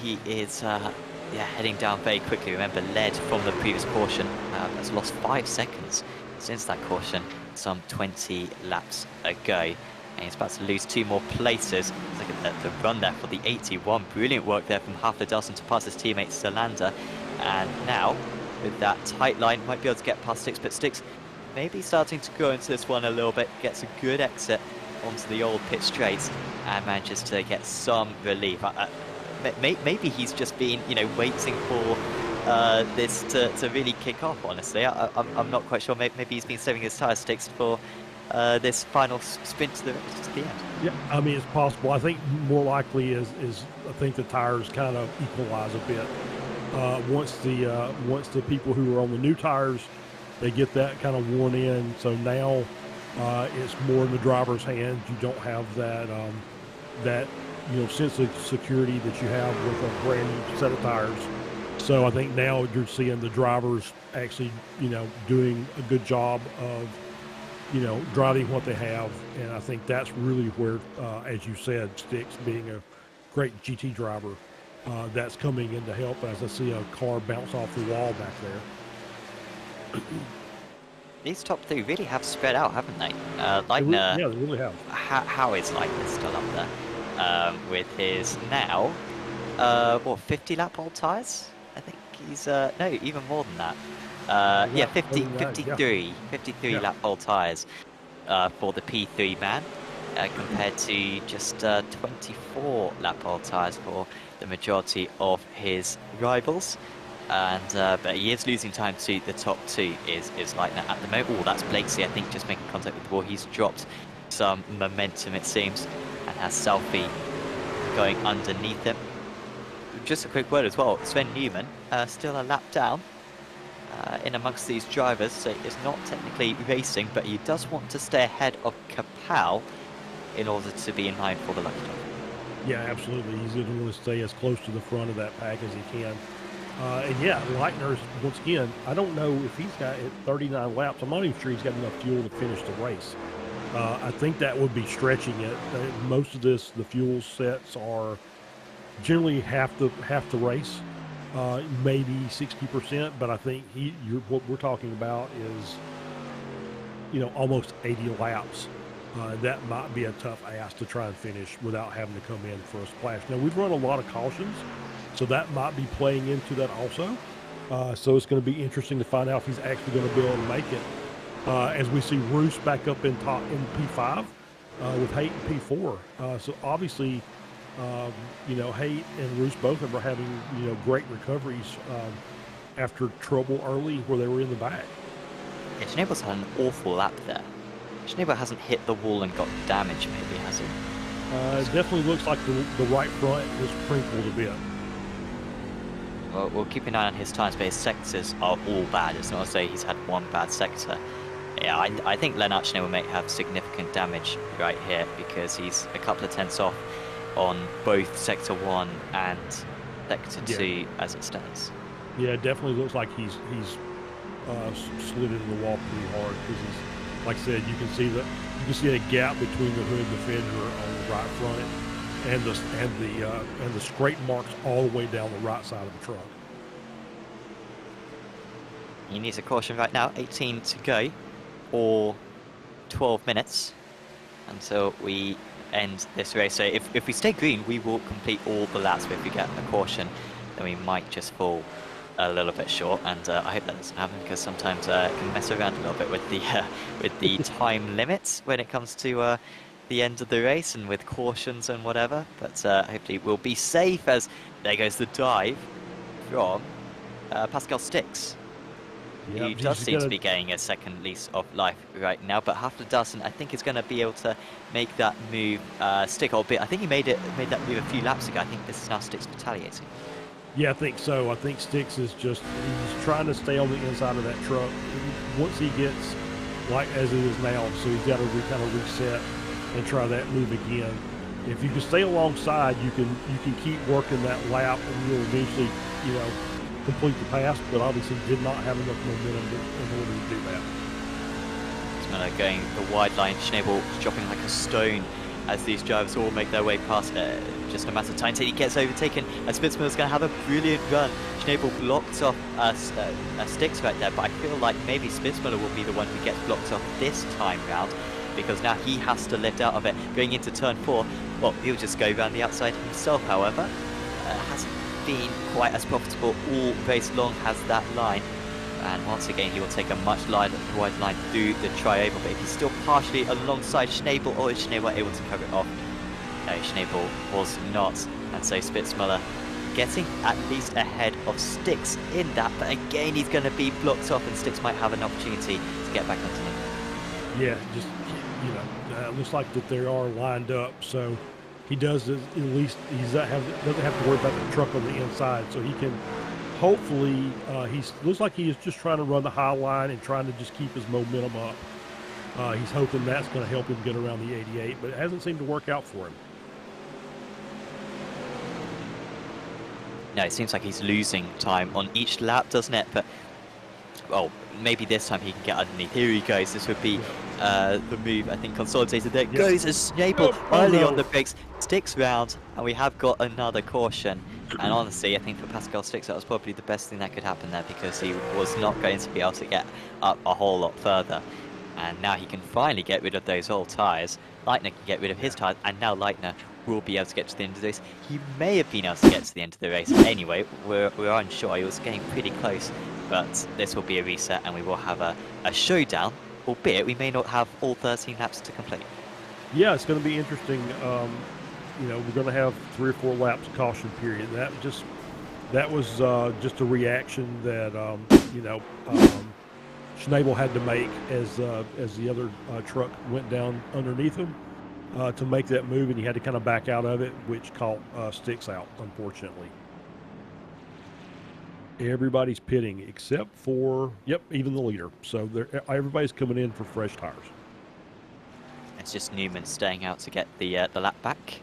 he is heading down very quickly. Remember, led from the previous caution, has lost 5 seconds since that caution some 20 laps ago. And he's about to lose 2 more places. Look at the run there for the 81. Brilliant work there from Hafler Dawson to pass his teammate Salander. And now, with that tight line, might be able to get past Styx, but Styx maybe starting to go into this one a little bit, gets a good exit onto the old pit straight and manages to get some relief. Maybe he's just been, waiting for this to really kick off, honestly. I'm not quite sure. Maybe he's been saving his tyre Styx for this final sprint to the end. Yeah, I mean, it's possible. I think more likely is I think the tires kind of equalize a bit. Once the people who are on the new tires, they get that kind of one in. So now it's more in the driver's hands. You don't have that sense of security that you have with a brand new set of tires. So I think now you're seeing the drivers actually, doing a good job of, driving what they have. And I think that's really where, as you said, Styx being a great GT driver, that's coming in to help, as I see a car bounce off the wall back there. these top three really have spread out, haven't they? Leitner, yeah, they really have. how is Leitner still up there? With his now, 50 lap old tyres? I think he's, no, even more than that. Yeah, 53 Yeah. lap old tyres for the P3 man, compared to just 24 lap old tyres for the majority of his rivals. And but he is losing time to the top two is Leitner at the moment. Oh, that's Blakesy, I think, just making contact with the ball. He's dropped some momentum, it seems, and has Selfie going underneath him. Just a quick word as well, Sven Newman still a lap down in amongst these drivers, so it's not technically racing, but he does want to stay ahead of Kapal in order to be in line for the lucky dog. Yeah, absolutely. He's going to want to stay as close to the front of that pack as he can. And yeah, Leitner's, once again, I don't know if he's got at 39 laps. I'm not even sure he's got enough fuel to finish the race. I think that would be stretching it. Most of this, the fuel sets are generally half the race, maybe 60%. But I think what we're talking about is, almost 80 laps. That might be a tough ask to try and finish without having to come in for a splash. Now, we've run a lot of cautions, so that might be playing into that also. So it's going to be interesting to find out if he's actually going to be able to make it. As we see Roos back up in P5 with Haight in P4. So obviously, Haight and Roos both are having, great recoveries after trouble early where they were in the back. Yeah, Schnabel's had an awful lap there. Schnabel hasn't hit the wall and got damage, maybe, has he? It definitely looks like the right front is crinkled a bit. Well, we'll keep an eye on his times, but his sectors are all bad. It's not to say he's had one bad sector. Yeah, I think Lennart Schnabel may have significant damage right here because he's a couple of tenths off on both Sector 1 and Sector 2 as it stands. Yeah, it definitely looks like he's slid into the wall pretty hard because he's, like I said, you can see a gap between the hood and the fender on the right front, and the scrape marks all the way down the right side of the truck. He needs a caution right now. 18 to go, or 12 minutes until we end this race. So if we stay green, we will complete all the laps. But if we get a caution, then we might just fall a little bit short, and I hope that doesn't happen because sometimes it can mess around a little bit with the time limits when it comes to the end of the race and with cautions and whatever. But hopefully we'll be safe, as there goes the dive from Pascal Stix, who does seem to be getting a second lease of life right now, but Hafler doesn't. I think he's going to be able to make that move stick a bit. I think he made that move a few laps ago. I think this is now Stix retaliating. Yeah, I think so. I think Stix is he's trying to stay on the inside of that truck. Once he gets, like as it is now, so he's got to kind of reset and try that move again. If you can stay alongside, you can keep working that lap, and you'll eventually, complete the pass, but obviously did not have enough momentum in order to do that. It's going the wide line. Schnabel dropping like a stone as these drivers all make their way past just a matter of time until he gets overtaken, and Spitzmiller's going to have a brilliant run. Schnabel blocked off Stix right there, but I feel like maybe Spitzmiller will be the one who gets blocked off this time round, because now he has to lift out of it going into turn 4. Well, he'll just go around the outside himself, however. Hasn't been quite as profitable all race long as that line, and once again he will take a much wide line through the tri-oval, but if he's still partially alongside Schnabel, or is Schnabel able to cover it off? No, Schnabel was not, and so Spitzmiller getting at least ahead of Stix in that, but again he's going to be blocked off, and Stix might have an opportunity to get back underneath. Yeah, just looks like that they are lined up, so he does at least doesn't have to worry about the truck on the inside, so he can hopefully looks like he is just trying to run the high line and trying to just keep his momentum up. He's hoping that's going to help him get around the 88, but it hasn't seemed to work out for him. No, it seems like he's losing time on each lap, doesn't it? But, well, maybe this time he can get underneath. Here he goes. This would be the move, I think, consolidated. There goes as Schnabel early on the brakes, sticks round, and we have got another caution. And honestly, I think for Pascal Sticks, that was probably the best thing that could happen there, because he was not going to be able to get up a whole lot further. And now he can finally get rid of those old tyres. Leitner can get rid of his tyres, and now Leitner will be able to get to the end of the race. He may have been able to get to the end of the race anyway. We're unsure. He was getting pretty close, but this will be a reset, and we will have a showdown, albeit we may not have all 13 laps to complete. Yeah, it's going to be interesting. You know, we're going to have 3 or 4 laps caution period. That was just a reaction that you know, Schnabel had to make as the other truck went down underneath him to make that move, and he had to kind of back out of it, which caught Sticks out, unfortunately. Everybody's pitting except for, yep, even the leader. So everybody's coming in for fresh tires. It's just Newman staying out to get the lap back,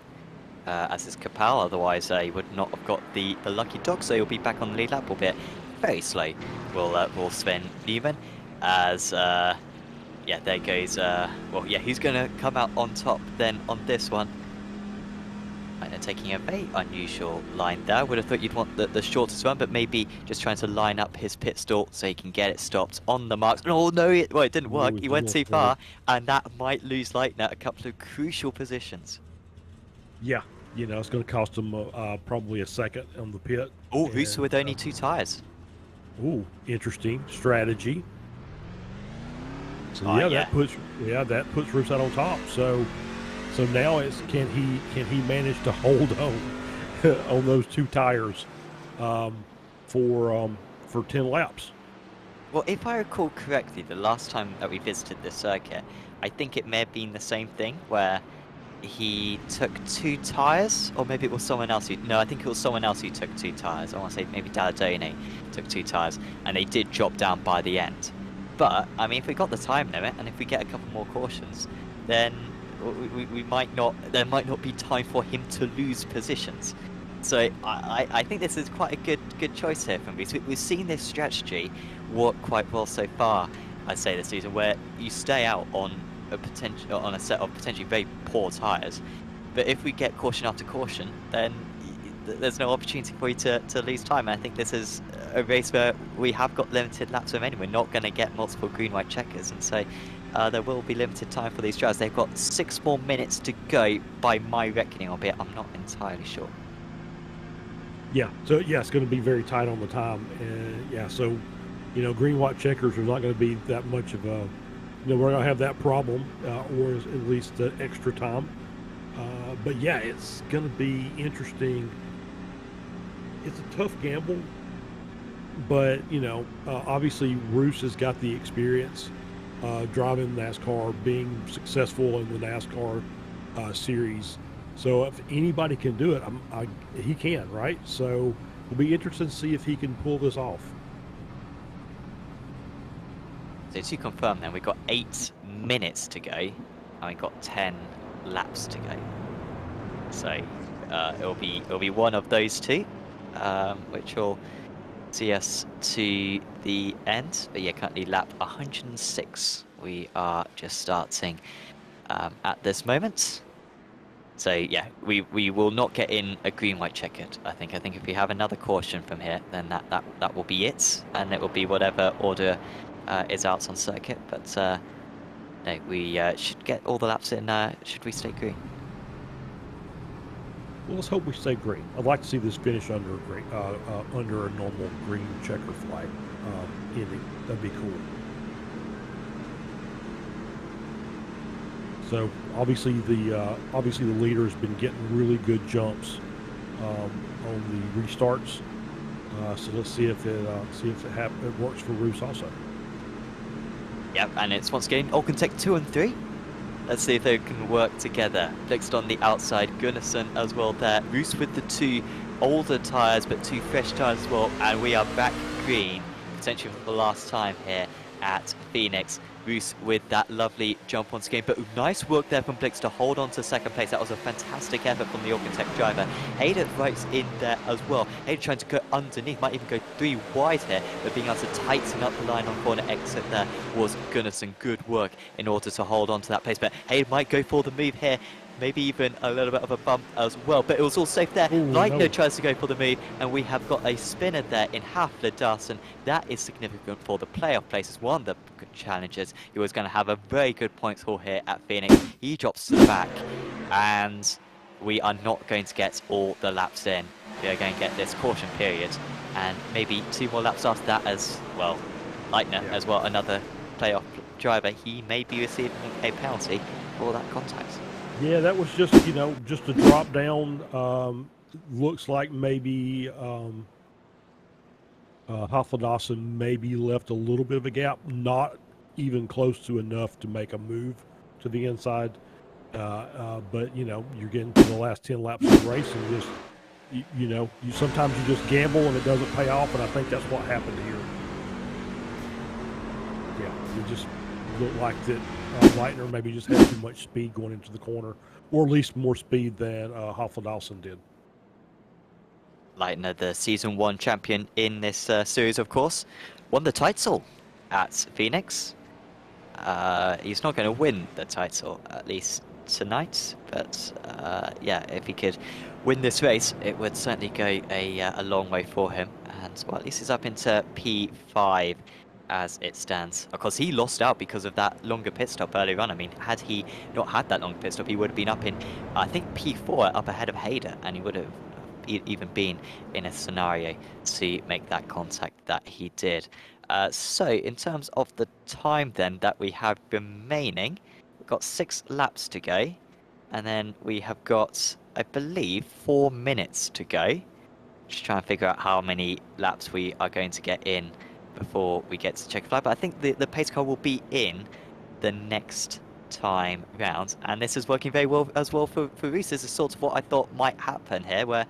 as is Kapal. Otherwise, he would not have got the lucky dog, so he'll be back on the lead lap, albeit very slow. Will Sven Newman, as yeah, there goes. Well, yeah, who's going to come out on top then on this one? And taking a very unusual line there. I would have thought you'd want the shortest one, but maybe just trying to line up his pit stall so he can get it stopped on the marks. Oh no, it didn't work. He went too far, and that might lose Leitner a couple of crucial positions. Yeah, you know, it's going to cost him probably a second on the pit. Oh, Russo with only 2 tires. Ooh, interesting strategy. So yeah, that puts Russo on top. So now it's can he manage to hold on on those 2 tires for 10 laps? Well, if I recall correctly, the last time that we visited this circuit, I think it may have been the same thing where he took 2 tires, or maybe it was someone else who. No, I think it was someone else who took 2 tires. I want to say maybe Dalladone took 2 tires, and they did drop down by the end. But I mean, if we got the time limit, and if we get a couple more cautions, then we might not. There might not be time for him to lose positions. So I think this is quite a good choice here from Reese. We've seen this strategy work quite well so far, I'd say, this season, where you stay out on a set of potentially very poor tyres, but if we get caution after caution, then there's no opportunity for you to lose time. And I think this is a race where we have got limited laps remaining. We're not going to get multiple green-white checkers, and so there will be limited time for these drivers. They've got 6 more minutes to go by my reckoning, albeit I'm not entirely sure. Yeah, so yeah, it's going to be very tight on the time, and yeah, so you know, green-white checkers are not going to be that much of a, you know, we're going to have that problem, or at least the extra time. But yeah, it's going to be interesting. It's a tough gamble, but you know, obviously Roos has got the experience driving NASCAR, being successful in the NASCAR series. So if anybody can do it, he can, right? So we'll be interested to see if he can pull this off. So to confirm, then we've got 8 minutes to go, and we've got 10 laps to go. So it'll be one of those 2, which will see us to the end. But yeah, currently lap 106. We are just starting at this moment. So yeah, we will not get in a green-white checkered. I think if we have another caution from here, then that will be it, and it will be whatever order is out on circuit. But no, we should get all the laps in. Should we stay green? Well, let's hope we stay green. I'd like to see this finish under a green, under a normal green checker flag ending. That'd be cool. So obviously the leader has been getting really good jumps on the restarts. So let's see if it works for Roos also. Yep, and it's once again Alcantech 2 and 3. Let's see if they can work together. Next on the outside, Gunnarsson as well there. Roos with the 2 older tyres, but 2 fresh tyres as well. And we are back green, potentially for the last time here at Phoenix. Roos with that lovely jump once again, but nice work there from Blix to hold on to second place. That was a fantastic effort from the Alcantech driver. Hayden right in there as well. Hayden trying to go underneath, might even go 3 wide here, but being able to tighten up the line on corner exit there was Gunnarsson. Good work in order to hold on to that place, but Hayden might go for the move here. maybe even a little bit of a bump as well, but it was all safe there. Ooh, Lightner no. tries to go for the move, and we have got a spinner there in half the dust, and that is significant for the playoff places. One of the good challenges, he was going to have a very good points haul here at Phoenix. He drops to the back, and we are not going to get all the laps in. We are going to get this caution period, and maybe 2 more laps after that as well. Lightner as well, another playoff driver, he may be receiving a penalty for that contact. Yeah, that was just, you know, just a drop down. Looks like maybe Hafladassin maybe left a little bit of a gap, not even close to enough to make a move to the inside. But, you know, you're getting to the last 10 laps of the race and just, you know, sometimes you just gamble and it doesn't pay off, and I think that's what happened here. Yeah, it just looked like that Lightner maybe just had too much speed going into the corner, or at least more speed than Hafladassin did. Lightner, the Season 1 champion in this series, of course, won the title at Phoenix. He's not going to win the title, at least tonight, but yeah, if he could win this race, it would certainly go a long way for him. And, well, at least he's up into P5 as it stands. Of course, he lost out because of that longer pit stop earlier on. I mean, had he not had that long pit stop, he would have been up in, I think, P4, up ahead of Hader, and he would have even been in a scenario to make that contact that he did. So in terms of the time then that we have remaining, we've got 6 laps to go, and then we have got, I believe, 4 minutes to go. Just trying to figure out how many laps we are going to get in before we get to check flag, but I think the pace car will be in the next time round, and this is working very well as well for Reese. This is sort of what I thought might happen here, where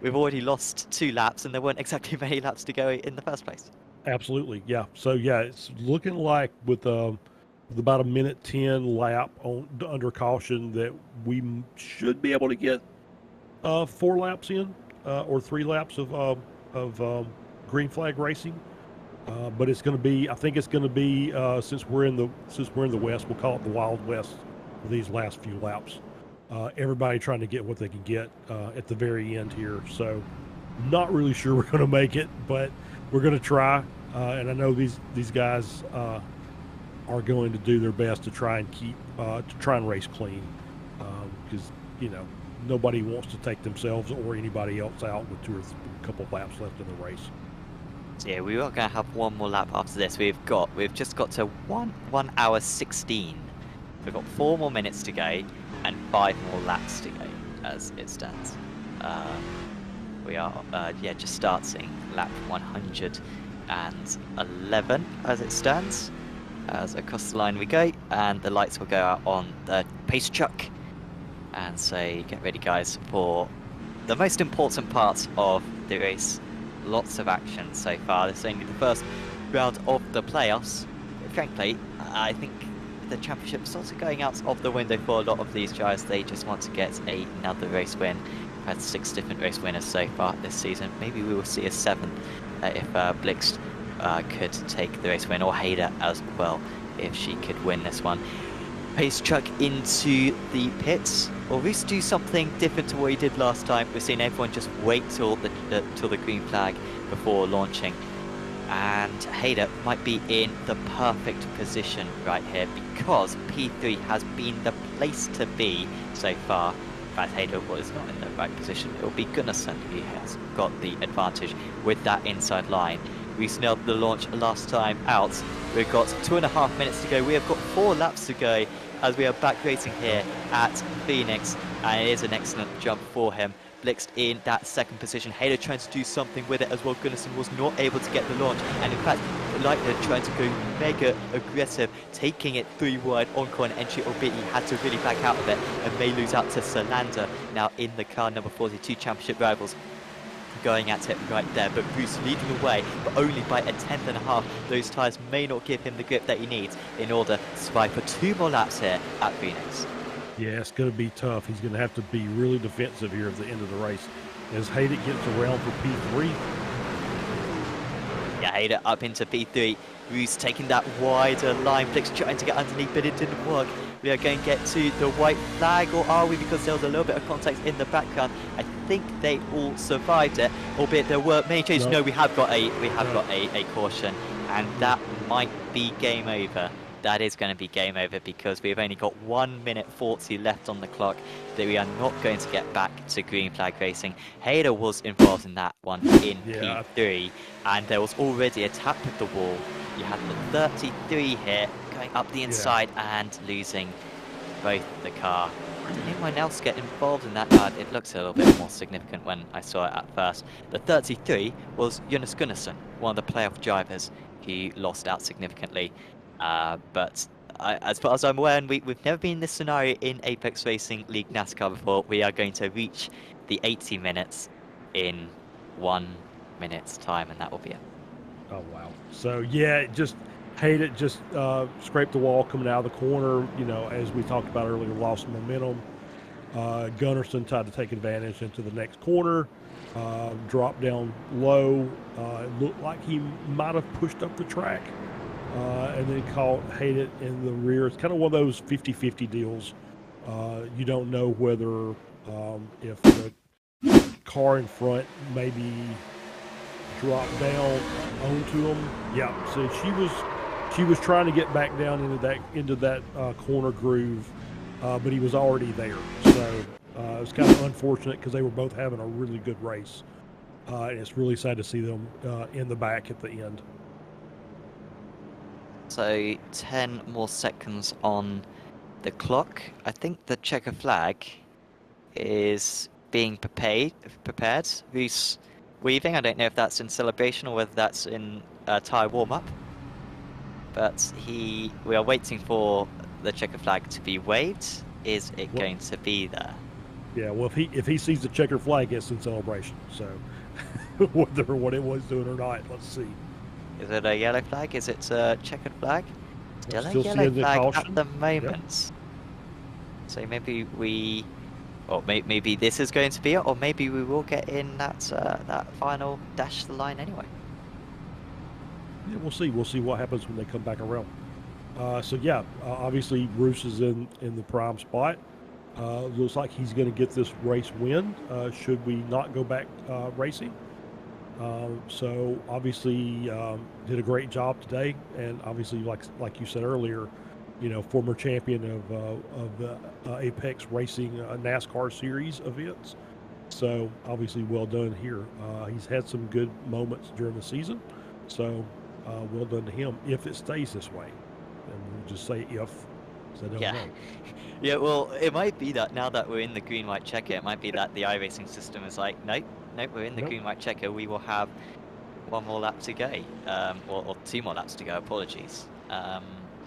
we've already lost 2 laps and there weren't exactly many laps to go in the first place. Absolutely, yeah. So yeah, it's looking like with about a minute 10 lap under caution that we should be able to get 4 laps in, or 3 laps of green flag racing. But it's going to be, I think it's going to be, since we're in the West, we'll call it the Wild West for these last few laps. Everybody trying to get what they can get at the very end here. So not really sure we're going to make it, but we're going to try. And I know these guys are going to do their best to try and race clean, because you know, nobody wants to take themselves or anybody else out with a couple of laps left in the race. So yeah, we are going to have 1 more lap after this. We've just got to 1 hour 16. We've got 4 more minutes to go and 5 more laps to go as it stands. We are just starting lap 111 as it stands. As across the line we go, and the lights will go out on the pace truck. And so get ready, guys, for the most important part of the race. Lots of action so far. This is only the first round of the playoffs. Frankly, I think the championship sort of going out of the window for a lot of these guys. They just want to get another race win. We've had 6 different race winners so far this season. Maybe we will see a 7th if Blixt could take the race win, or Hader as well if she could win this one. Pace truck into the pits. Well, we do something different to what he did last time. We're seeing everyone just wait till the green flag before launching. And Hader might be in the perfect position right here, because P3 has been the place to be so far. In fact, Hader was not in the right position. It will be Gunnarsson who has got the advantage with that inside line. We snelled the launch last time out. We've got 2.5 minutes to go. We have got 4 laps to go as we are back racing here at Phoenix, and it is an excellent jump for him. Blixt in that 2nd position. Hader trying to do something with it as well. Gunnarsson was not able to get the launch, and in fact, Lightner trying to go mega aggressive, taking it 3 wide on corner entry, albeit he had to really back out of it and may lose out to Solander now in the car number 42, championship rivals. Going at it right there, but Bruce leading the way, but only by a 1/10.5. Those tyres may not give him the grip that he needs in order to survive for 2 more laps here at Phoenix. Yeah, it's going to be tough. He's going to have to be really defensive here at the end of the race as Hader gets around for P3. Yeah, Hader up into P3. Bruce taking that wider line. Blix trying to get underneath, but it didn't work. we are going to get to the white flag, or are we? Because there was a little bit of context in the background. I think they all survived it, albeit there were many changes. No, we have got a caution, and that might be game over. That is going to be game over because we've only got 1 minute 40 left on the clock. That we are not going to get back to green flag racing. Hayder was involved in that one in P3, and there was already a tap with the wall. You had the 33 here going up the inside and losing both the car. Did anyone else get involved in that? It looks a little bit more significant when I saw it at first. The 33 was Jonas Gunnarsson, one of the playoff drivers. He lost out significantly. But as far as I'm aware, and we've never been in this scenario in Apex Racing League NASCAR before, we are going to reach the 80 minutes in 1 minute's time, and that will be it. Oh, wow. So, yeah, Hayden just scraped the wall coming out of the corner. You know, as we talked about earlier, lost momentum. Gunnarsson tried to take advantage into the next corner, dropped down low. It looked like he might have pushed up the track. And then caught Hayden in the rear. It's kind of one of those 50-50 deals. You don't know whether if the car in front maybe dropped down onto him. Yeah, so she was trying to get back down into that corner groove, but he was already there. So it's kind of unfortunate because they were both having a really good race. And it's really sad to see them in the back at the end. So 10 more seconds on the clock. I think the checker flag is being prepared. Who's weaving? I don't know if that's in celebration or whether that's in tyre warm-up. But we are waiting for the checker flag to be waved. Is it going to be there? Yeah, well, if he sees the checker flag, it's in celebration. So whether what it was doing or not, let's see. Is it a yellow flag? Is it a checkered flag? Still a yellow flag at the moment. Yep. So maybe maybe this is going to be it, or maybe we will get in that final dash to the line anyway. Yeah, we'll see. We'll see what happens when they come back around. So yeah, obviously Roos is in the prime spot. Looks like he's going to get this race win. Should we not go back racing? So obviously did a great job today, and obviously like you said earlier, you know, former champion of the Apex Racing NASCAR series events. So obviously well done here. He's had some good moments during the season, so well done to him. If it stays this way, and we'll just say if. So I don't know. Yeah, well, it might be that now that we're in the green-white checker, it might be that the iRacing system is like, nope, we're in the green-white checker. We will have 1 more lap to go, or 2 more laps to go. Apologies.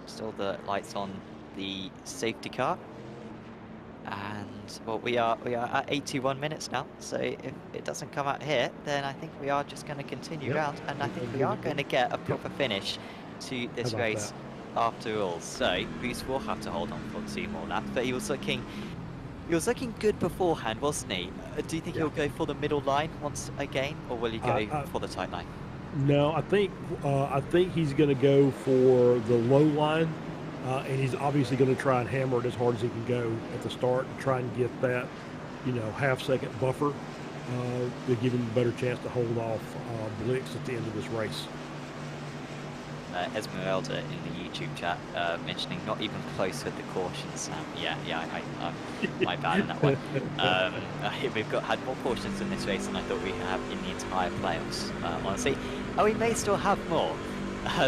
Still the lights on the safety car, and well, we are at 81 minutes now. So if it doesn't come out here, then I think we are just going to continue round, and I think we are going to get a proper finish to this race. After all, so Bruce will have to hold on for 2 more laps, but he was looking good beforehand, wasn't he? Do you think he'll go for the middle line once again, or will he go for the tight line? No, I think he's going to go for the low line, and he's obviously going to try and hammer it as hard as he can go at the start and try and get that, you know, half-second buffer to give him a better chance to hold off Blix at the end of this race. Esmeralda in the YouTube chat mentioning not even close with the cautions. My bad on that one. We've had more cautions in this race than I thought we have in the entire playoffs, honestly. And we may still have more.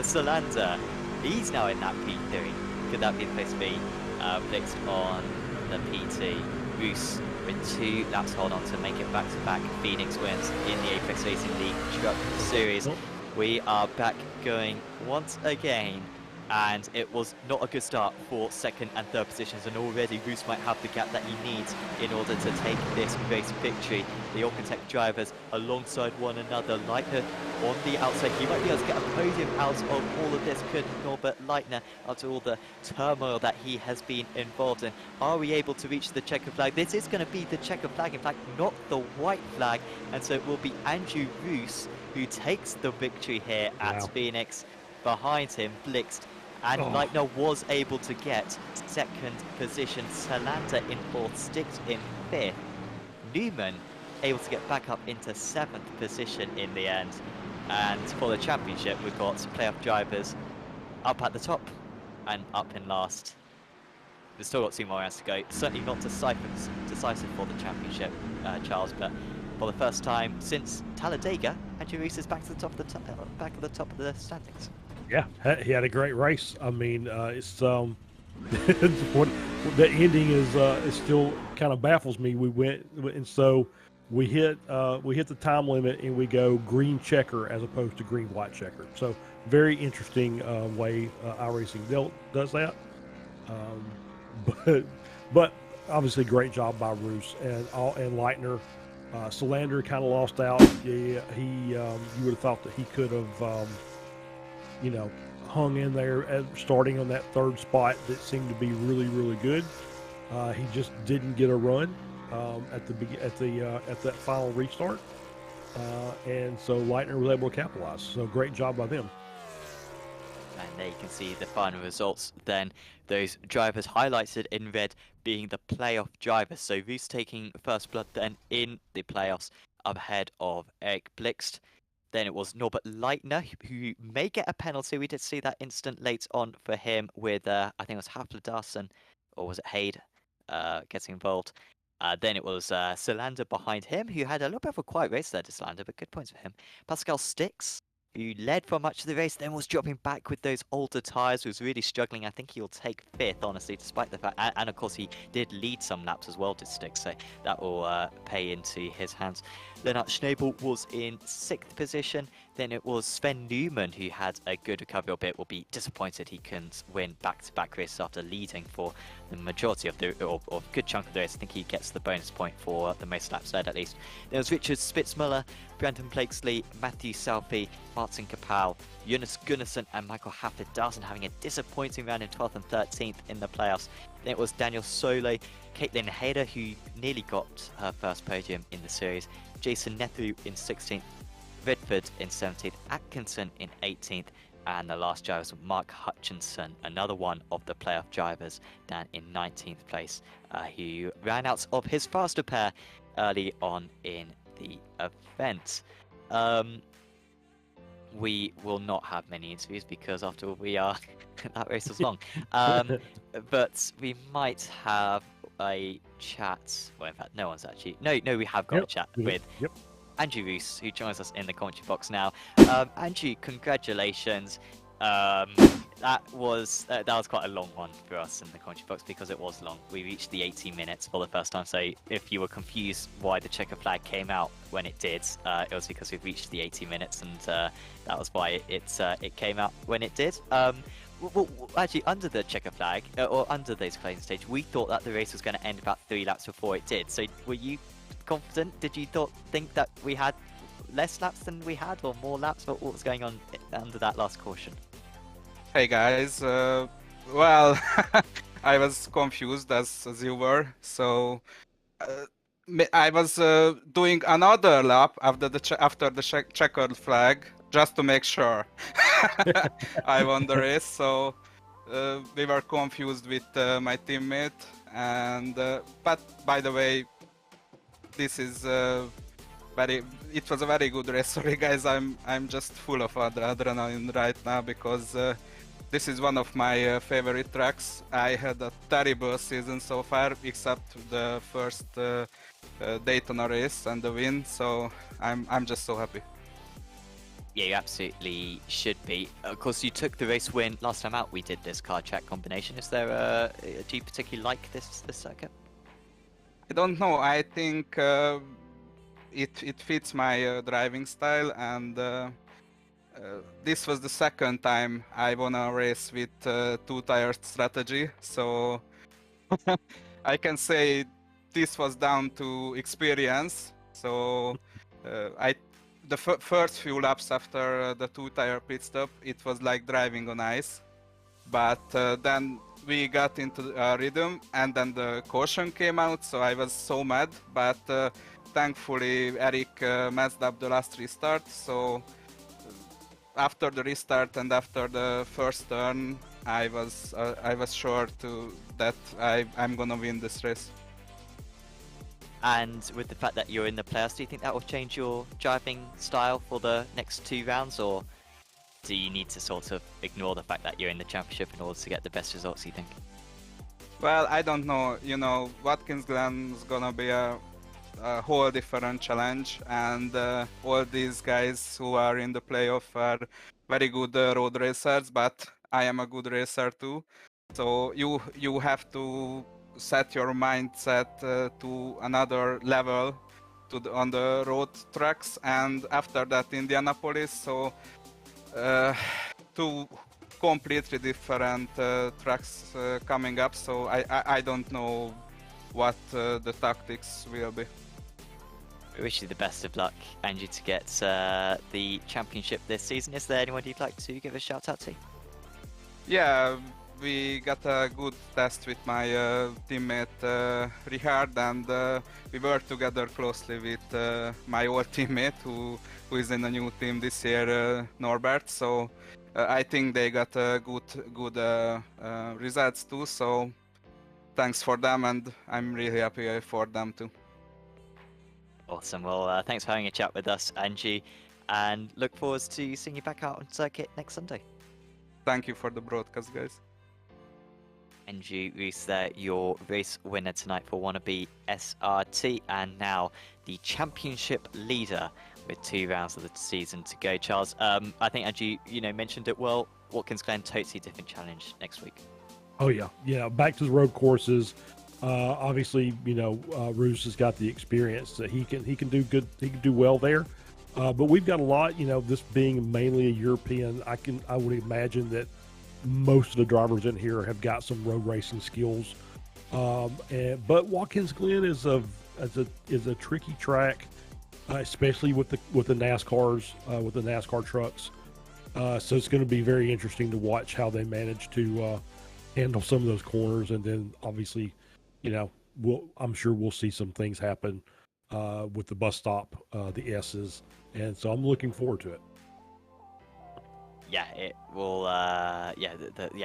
Solander, he's now in that P3. Could that be the place to be? Blixed on the PT. Roos with 2 laps hold on to make it back-to-back. Phoenix wins in the Apex Racing League Truck Series. We are back going once again, and it was not a good start for 2nd and 3rd positions, and already Roos might have the gap that he needs in order to take this race victory. The Orcantech drivers alongside one another. Leitner on the outside, he might be able to get a podium out of all of this, could Norbert Leitner, after all the turmoil that he has been involved in. Are we able to reach the checker flag? This is going to be the checker flag, in fact not the white flag, and so it will be Andrew Roos who takes the victory here at Phoenix. Behind him, Blixt And Oh. Leitner was able to get second position, Salander in fourth, Sticks in fifth. Newman able to get back up into seventh position in the end. And for the championship, we've got playoff drivers up at the top and up in last. We've still got 2 more rounds to go. Certainly not decisive for the championship, Charles, but for the first time since Talladega, Andrew Reese is back to the top of the top of the standings. Yeah, he had a great race. I mean, it's what the ending is still kind of baffles me. We went and so we hit the time limit and we go green checker as opposed to green white checker. So very interesting way iRacing does that. But obviously great job by Roos and Leitner. Salander kind of lost out. Yeah, you would have thought that he could have hung in there starting on that third spot that seemed to be really, really good. He just didn't get a run at that final restart, and so Leitner was able to capitalize. So great job by them. And there you can see the final results then. Those drivers highlighted in red being the playoff drivers. So Roos taking first blood then in the playoffs up ahead of Eric Blixt. Then it was Norbert Leitner, who may get a penalty. We did see that instant late on for him with, I think it was Hafledarsen, or was it Haid, getting involved. Then it was Salander behind him, who had a little bit of a quiet race there to Salander, but good points for him. Pascal Sticks, who led for much of the race, then was dropping back with those older tyres, was really struggling. I think he'll take fifth, honestly, despite the fact, and of course he did lead some laps as well, did Sticks, so that will pay into his hands. Lennart Schnabel was in sixth position. Then it was Sven Newman, who had a good recovery, albeit will be disappointed he couldn't win back-to-back races after leading for the majority of the, or a good chunk of the race. I think he gets the bonus point for the most laps led, at least. There was Richard Spitzmuller, Brandon Blakesley, Matthew Salphy, Martin Kapal, Jonas Gunnarsson and Michael Haflidarsen having a disappointing round in 12th and 13th in the playoffs. Then it was Daniel Sole, Caitlin Hayder, who nearly got her first podium in the series, Jason Nethew in 16th, Redford in 17th, Atkinson in 18th, and the last driver was Mark Hutchinson, another one of the playoff drivers, down in 19th place, who ran out of his faster pair early on in the event. We will not have many interviews because after all that race was long. But we might have a chat. Well, in fact, no one's actually. No, we have got a chat with Andrew Roos, who joins us in the commentary box now. Andrew, congratulations. That was quite a long one for us in the commentary box because it was long. We reached the 80 minutes for the first time. So if you were confused why the checker flag came out when it did, it was because we've reached the 80 minutes, and that was why it came out when it did. Well, actually, under the checker flag, or under this closing stage, we thought that the race was going to end about 3 laps before it did. So were you confident? Did you think that we had less laps than we had, or more laps? What was going on under that last caution? Hey guys, well, I was confused as you were, so I was doing another lap after the checkered flag just to make sure I won the race. So we were confused with my teammate, and but by the way, this is it was a very good race. Sorry guys, I'm just full of adrenaline right now because this is one of my favorite tracks. I had a terrible season so far, except the first Daytona race and the win. So I'm just so happy. Yeah, you absolutely should be. Of course, you took the race win last time out. We did this car track combination. Is there do you particularly like this circuit? I don't know. I think it fits my driving style, and this was the second time I won a race with two-tire strategy. So I can say this was down to experience. So the first few laps after the two-tire pit stop, it was like driving on ice. But then we got into a rhythm, and then the caution came out, so I was so mad. But thankfully, Eric messed up the last restart, so after the restart and after the first turn, I was sure that I'm gonna win this race. And with the fact that you're in the playoffs, do you think that will change your driving style for the next 2 rounds, or do you need to sort of ignore the fact that you're in the championship in order to get the best results, you think? Well, I don't know. You know, Watkins Glen is gonna be a whole different challenge, and all these guys who are in the playoff are very good road racers, but I am a good racer too. So you have to set your mindset to another level on the road tracks, and after that Indianapolis. So two completely different tracks coming up. So I don't know what the tactics will be. We wish you the best of luck, Angie, to get the championship this season. Is there anyone you'd like to give a shout out to? Yeah, we got a good test with my teammate Richard, and we worked together closely with my old teammate who is in a new team this year, Norbert. So I think they got good results too. So thanks for them, and I'm really happy for them too. Awesome. Well, thanks for having a chat with us, Angie, and look forward to seeing you back out on circuit next Sunday. Thank you for the broadcast, guys. Angie Rees there, your race winner tonight for Wannabe SRT, and now the championship leader with 2 rounds of the season to go. Charles, I think Angie, mentioned it well. Watkins Glen, totally different challenge next week. Oh yeah, back to the road courses. Obviously, Roos has got the experience that he can do good. He can do well there. But we've got a lot. This being mainly a European, I would imagine that most of the drivers in here have got some road racing skills. But Watkins Glen is a tricky track, especially with the NASCARs, with the NASCAR trucks. So it's going to be very interesting to watch how they manage to handle some of those corners, and then obviously, I'm sure we'll see some things happen with the bus stop, the S's, and so I'm looking forward to it. Yeah, it will.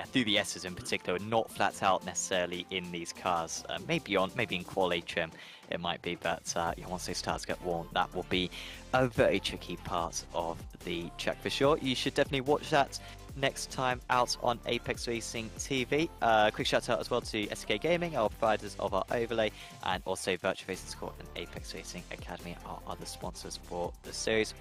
Through the S's in particular, not flat out necessarily in these cars. Maybe in Qual A trim, it might be, but once those tires get worn, that will be a very tricky part of the track for sure. You should definitely watch that next time out on Apex Racing TV. Quick shout out as well to SDK Gaming, our providers of our overlay, and also Virtual Racing Score and Apex Racing Academy, our other sponsors for the series.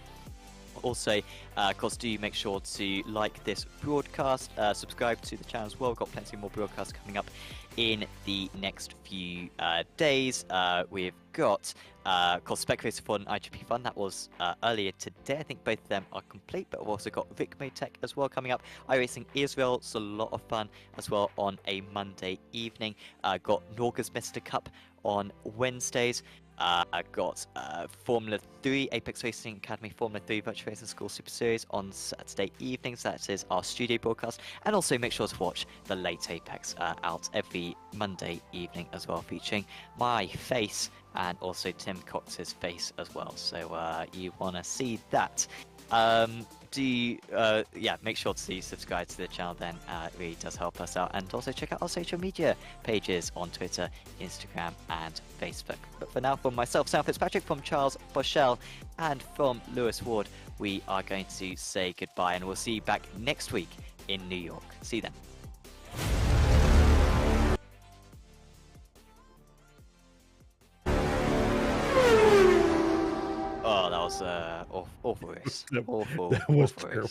Also, of course, do make sure to like this broadcast, subscribe to the channel as well. We've got plenty more broadcasts coming up in the next few days. We've got, of course, Spec Racer Fun and IGP Fun. That was earlier today. I think both of them are complete, but we've also got Vic Tech as well coming up. iRacing Israel, it's a lot of fun as well on a Monday evening. Got Norga's Mr. Cup on Wednesdays. I've got Formula 3, Apex Racing Academy Formula 3 Virtual Racing School Super Series on Saturday evenings. That is our studio broadcast. And also make sure to watch the Late Apex out every Monday evening as well, featuring my face and also Tim Cox's face as well. So you want to see that. Make sure to subscribe to the channel then. It really does help us out. And also check out our social media pages on Twitter, Instagram and Facebook. But for now, from myself, Sam Fitzpatrick, from Charles Boschel and from Lewis Ward, we are going to say goodbye, and we'll see you back next week in New York. See you then. Oh, that was awful race. That was awful race. terrible.